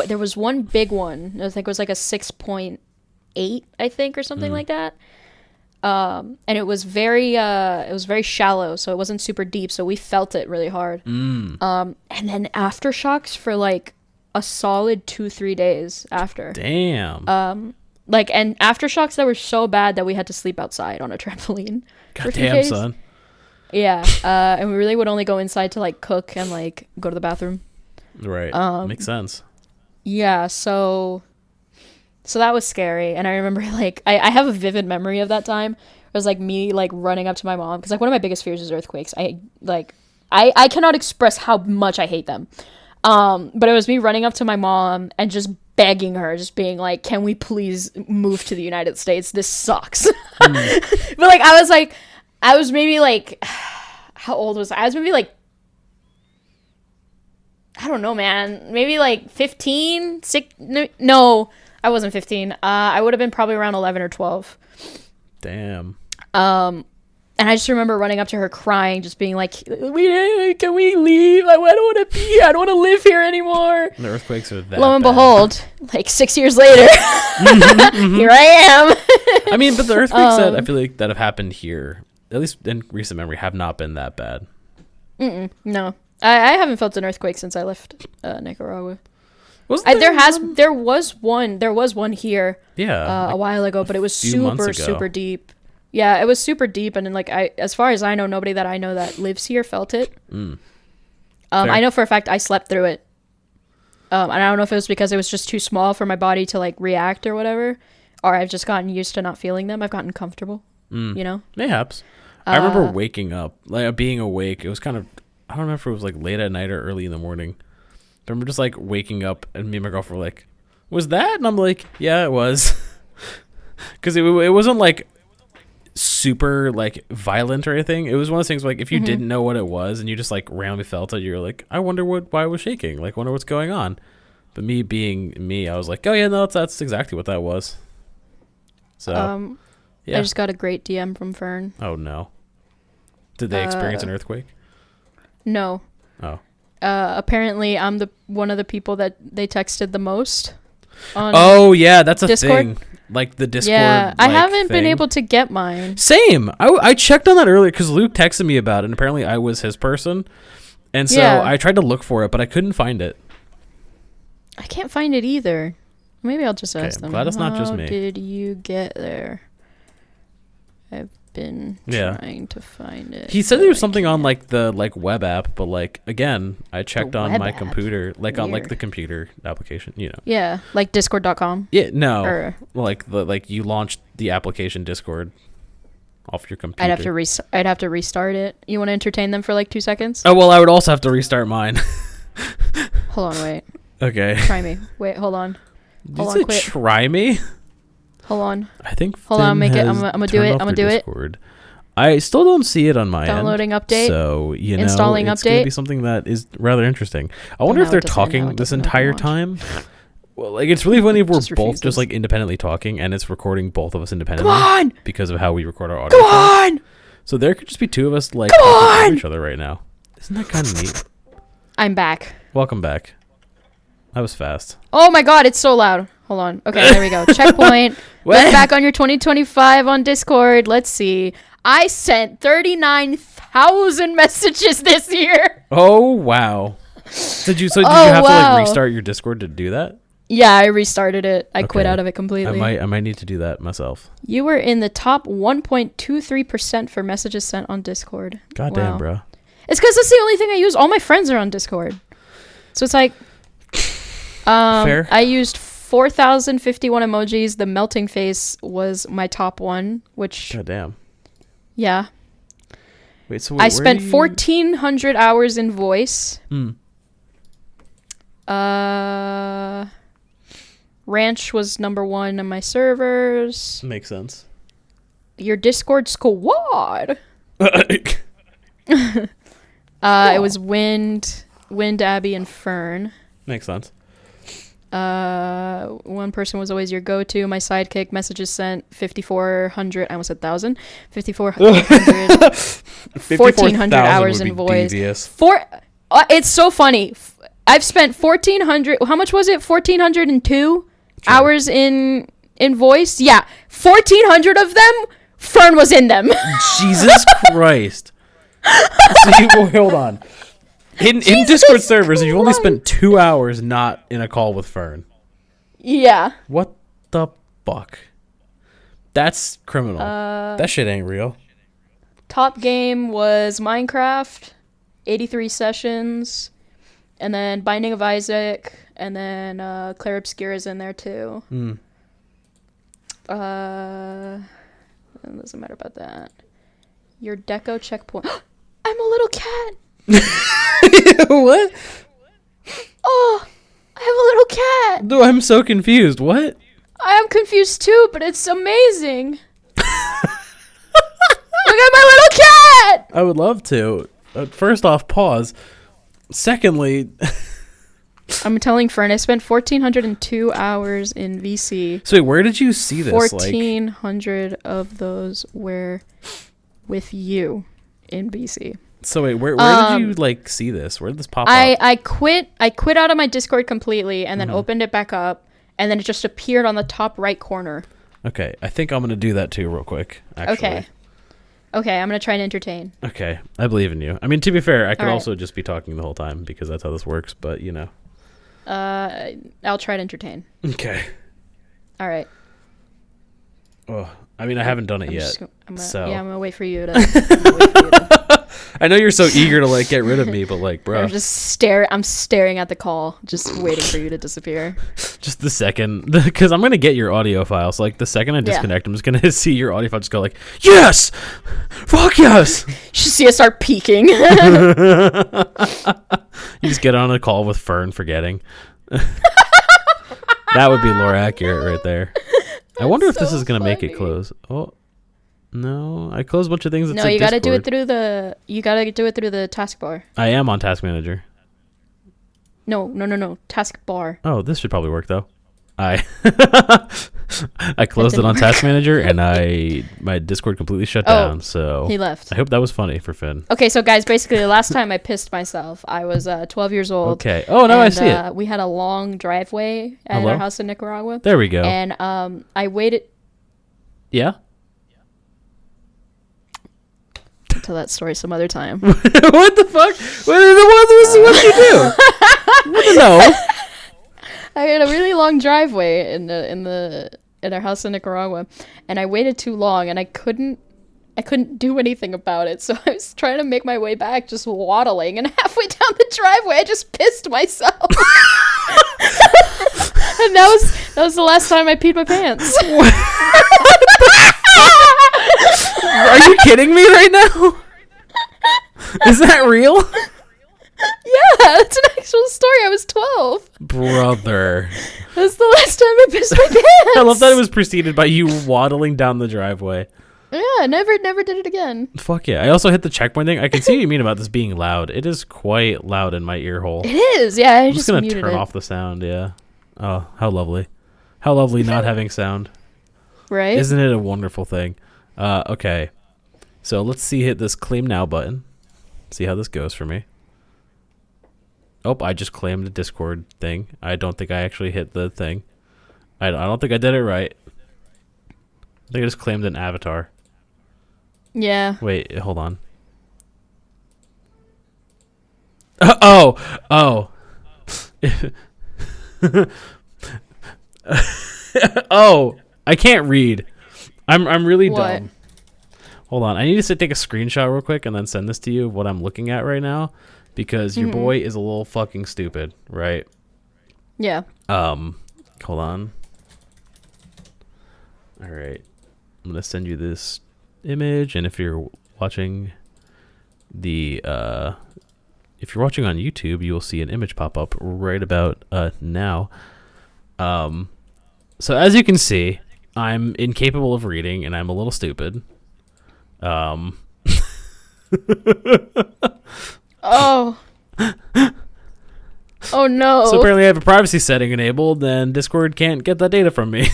There was one big one. I think it was like a 6.8, I think, or something like that. And it was very shallow, so it wasn't super deep. So we felt it really hard. And then aftershocks for like a solid 2-3 days after. Damn. And aftershocks that were so bad that we had to sleep outside on a trampoline. God damn, son. Yeah. And we really would only go inside to like cook and like go to the bathroom. Right. Makes sense. Yeah. So that was scary. And I remember like, I have a vivid memory of that time. It was like me like running up to my mom. Cause like one of my biggest fears is earthquakes. I cannot express how much I hate them. But it was me running up to my mom and just begging her, just being like, can we please move to the United States? This sucks. But like, I was maybe like, how old was I? I was maybe like, I don't know, man. Maybe like 15, no, I wasn't 15. I would have been probably around 11 or 12. Damn. And I just remember running up to her crying, just being like, can we leave? I don't want to be here. I don't want to live here anymore. The earthquakes are that Lo and bad. behold, like 6 years later, here I am. I mean, but the earthquakes that I feel like that have happened here, at least in recent memory, have not been that bad. No. I haven't felt an earthquake since I left Nicaragua. There was one here a while ago, but it was super deep. Yeah, it was super deep, and then like as far as I know, nobody that I know that lives here felt it. I know for a fact I slept through it. And I don't know if it was because it was just too small for my body to like react or whatever, or I've just gotten used to not feeling them. I've gotten comfortable, you know? Mayhaps. I remember waking up, like being awake. It was kind of, I don't remember if it was like late at night or early in the morning. I remember just like waking up and me and my girlfriend were like, was that? And I'm like, yeah, it was. Because it wasn't like super like violent or anything. It was one of those things like if you didn't know what it was and you just like randomly felt it, you're like, I wonder why it was shaking, like wonder what's going on. But me being me, I was like, oh yeah, no, that's exactly what that was. So yeah. I just got a great DM from Fern. Oh no. Did they experience an earthquake? No. Oh. Apparently I'm one of the people that they texted the most. on Oh yeah, that's a Discord? thing. Like the Discord. Yeah, I like, haven't been thing. able to get mine. Same. I checked on that earlier because Luke texted me about it, and apparently I was his person, and so Yeah. I tried to look for it, but I couldn't find it. I can't find it either. Maybe I'll just ask I'm them. glad it's not just me. How did you get there? I've been trying to find it. He said but there was I something on can't. like the web app, but like again, I checked on web my app? computer, like on like Weird. the computer application, you know. Yeah, like Discord.com. Yeah, no, Or- like you launched the application Discord off your computer. I'd have to restart it. You want to entertain them for like 2 seconds? Oh well, I would also have to restart mine. Hold on, wait. Okay. Try me. Wait, hold on. Did Hold you on, say quit. try me? Hold on. I think. Hold on, Finn make it. has I'm gonna do turned it. off I'm gonna their do it. Discord. I still don't see it on my Downloading end. update. So you know, Installing it's gonna update. be something that is rather interesting. I wonder if now they're it doesn't- now talking it this doesn't open entire launch. time. Well, like it's really funny if we're Just both refuses. just like independently talking, and it's recording both of us independently. Come on! Because of how we record our audio. Come files. on! So there could just be two of us like Come talking to on! each other right now. Isn't that kind of neat? I'm back. Welcome back. That was fast. Oh my god, it's so loud. Hold on. Okay, there we go. Checkpoint. What? Look back on your 2025 on Discord. Let's see. I sent 39,000 messages this year. Oh wow. Did you have to wow. like restart your Discord to do that? Yeah, I restarted it. I quit Okay. out of it completely. I might need to do that myself. You were in the top 1.23% for messages sent on Discord. Goddamn, Wow. bro. It's because that's the only thing I use. All my friends are on Discord. So it's like, Fair. I used 4,051 emojis. The melting face was my top one, which, Goddamn. yeah. Wait, so I spent 1,400 hours in voice. Ranch was number 1 on my servers. Makes sense. Your Discord squad. It was Wind, Abby, and Fern. Makes sense. One person was always your go-to. My sidekick, messages sent 5,400. I almost said 1,000. 5,400. 1,400 hours in voice. Devious. It's so funny. I've spent 1,400. How much was it? 1,402 hours in voice. Yeah, 1,400 of them. Fern was in them. Jesus Christ. Hold on. In Discord servers, you've only spent 2 hours not in a call with Fern. Yeah. What the fuck? That's criminal. That shit ain't real. Top game was Minecraft, 83 sessions, and then Binding of Isaac, and then Claire Obscura is in there too. It doesn't matter about that. Your deco checkpoint. I'm a little cat. What? Oh, I have a little cat. No, I'm so confused. What? I am confused too, but it's amazing. Look at my little cat. I would love to. First off, pause. Secondly, I'm telling Fern, I spent 1,402 hours in VC. so wait, where did you see this? 1,400 of those were with you in VC. So wait, where did you like see this? Where did this pop up? I quit out of my Discord completely and then opened it back up, and then it just appeared on the top right corner. Okay, I think I'm gonna do that too, real quick. Actually. Okay, I'm gonna try and entertain. Okay, I believe in you. I mean, to be fair, I could Alright. also just be talking the whole time because that's how this works. But you know. I'll try to entertain. Okay. All right. Oh, I mean, I haven't done it yet. I'm so gonna wait for you to. I know you're so eager to like get rid of me, but like, bro, I'm staring at the call, just waiting for you to disappear. just the second, because I'm gonna get your audio file. So like, the second I disconnect, I'm just gonna see your audio file. Just go like, yes, fuck yes. You should see us start peeking. You just get on a call with Fern, forgetting. That would be lore accurate right there. I wonder if this so is gonna make it funny. close. Oh. No, I closed a bunch of things. That No, said you gotta do it Discord. through the taskbar. I am on Task Manager. No, taskbar. Oh, this should probably work though. I closed it on Task Manager, and my Discord completely shut down. So he left. I hope that was funny for Finn. Okay, so guys, basically, the last time I pissed myself, I was 12 years old. Okay. Oh, no, I see it. We had a long driveway at our house in Nicaragua. There we go. And I waited. Yeah? Tell that story some other time. What the fuck? What'd you do? I want to know. I had a really long driveway in our house in Nicaragua, and I waited too long, and I couldn't do anything about it. So I was trying to make my way back, just waddling, and halfway down the driveway, I just pissed myself. And that was the last time I peed my pants. Are you kidding me right now? Is that real? Yeah, it's an actual story. I was 12. Brother. That's the last time I pissed my pants. I love that it was preceded by you waddling down the driveway. Yeah, never did it again. Fuck yeah. I also hit the checkpoint thing. I can see what you mean about this being loud. It is quite loud in my ear hole. It is, yeah. I'm just going to turn off the sound, yeah. Oh, how lovely. How lovely not having sound. Right? Isn't it a wonderful thing? Okay. So let's hit this claim now button. See how this goes for me. Oh, I just claimed the Discord thing. I don't think I actually hit the thing. I don't think I did it right. I think I just claimed an avatar. Yeah. Wait, hold on. Oh. Oh, I can't read. I'm really dumb. Hold on. I need to take a screenshot real quick and then send this to you of what I'm looking at right now, because your boy is a little fucking stupid, right? Yeah. Hold on. All right. I'm going to send you this image, and if you're watching on YouTube, you will see an image pop up right about now. So as you can see, I'm incapable of reading, and I'm a little stupid. Oh. Oh no. So apparently I have a privacy setting enabled, and Discord can't get that data from me.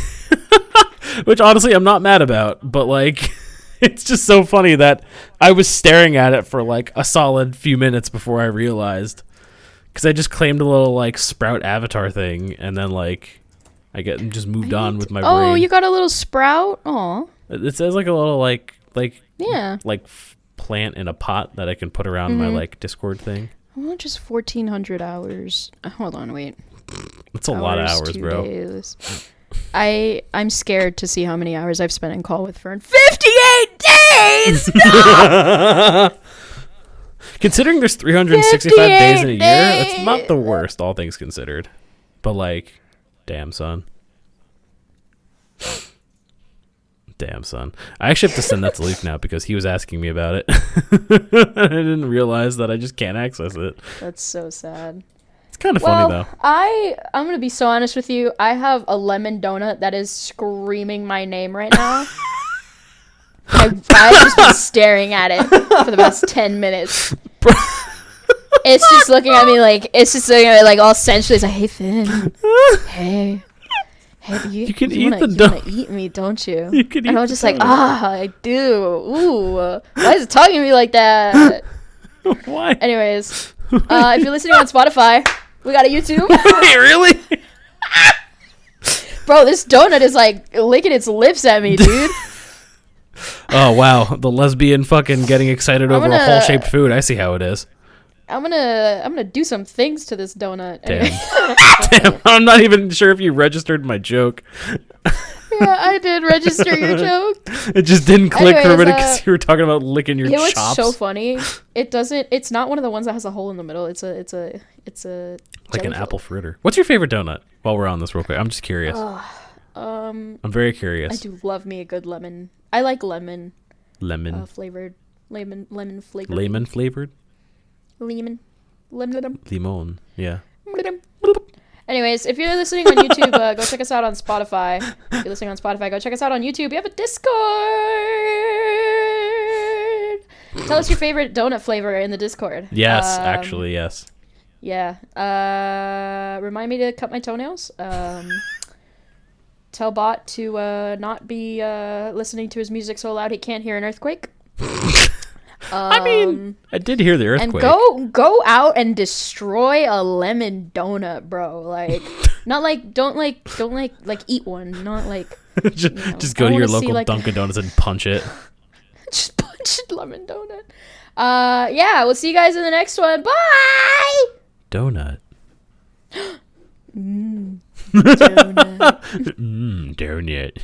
Which honestly I'm not mad about, but like it's just so funny that I was staring at it for like a solid few minutes before I realized, because I just claimed a little like sprout avatar thing, and then like I just moved on with my brain. Oh, you got a little sprout? Aw. It says like a little like yeah, like plant in a pot that I can put around my like Discord thing. Well, just 1,400 hours. Hold on, wait. That's a lot of hours, bro. Days. I'm scared to see how many hours I've spent in call with Fern. 58 days. No! Considering there's 365 days in a year, that's not the worst, all things considered. But like, damn son. Damn son. I actually have to send that to Luke now because he was asking me about it. I didn't realize that I just can't access it. That's so sad. It's kind of funny though. I'm gonna be so honest with you. I have a lemon donut that is screaming my name right now. I've just been staring at it for the past 10 minutes. It's just looking at me like all sensually. It's like, hey Finn, hey, you can eat the donut. You wanna eat me, don't you? You can eat and I was just like, I do. Ooh, why is it talking to me like that? Why? Anyways, if you're listening on Spotify, we got a YouTube. Wait, really? Bro, this donut is like licking its lips at me, dude. Oh wow, the lesbian fucking getting excited over a hole-shaped food. I see how it is. I'm gonna do some things to this donut. Damn. Damn, I'm not even sure if you registered my joke. Yeah, I did register your joke. It just didn't click for a minute because you were talking about licking your chops. It was so funny. It's not one of the ones that has a hole in the middle. It's a like an apple fritter. What's your favorite donut? While we're on this real quick, I'm just curious. I'm very curious. I do love me a good lemon. I like lemon flavored. Lemon flavored. Lemon flavored? Lemon. Limon. Yeah. Anyways, if you're listening on YouTube, go check us out on Spotify. If you're listening on Spotify, go check us out on YouTube. We have a Discord. Tell us your favorite donut flavor in the Discord. Yes, actually, yes. Yeah. Remind me to cut my toenails. tell Bot to not be listening to his music so loud he can't hear an earthquake. I mean, I did hear the earthquake. And go out and destroy a lemon donut, bro. Like, not like don't eat one. Not like just go to your local Dunkin' Donuts and punch it. Just punch a lemon donut. Yeah, we'll see you guys in the next one. Bye. Donut. Donut. Donut.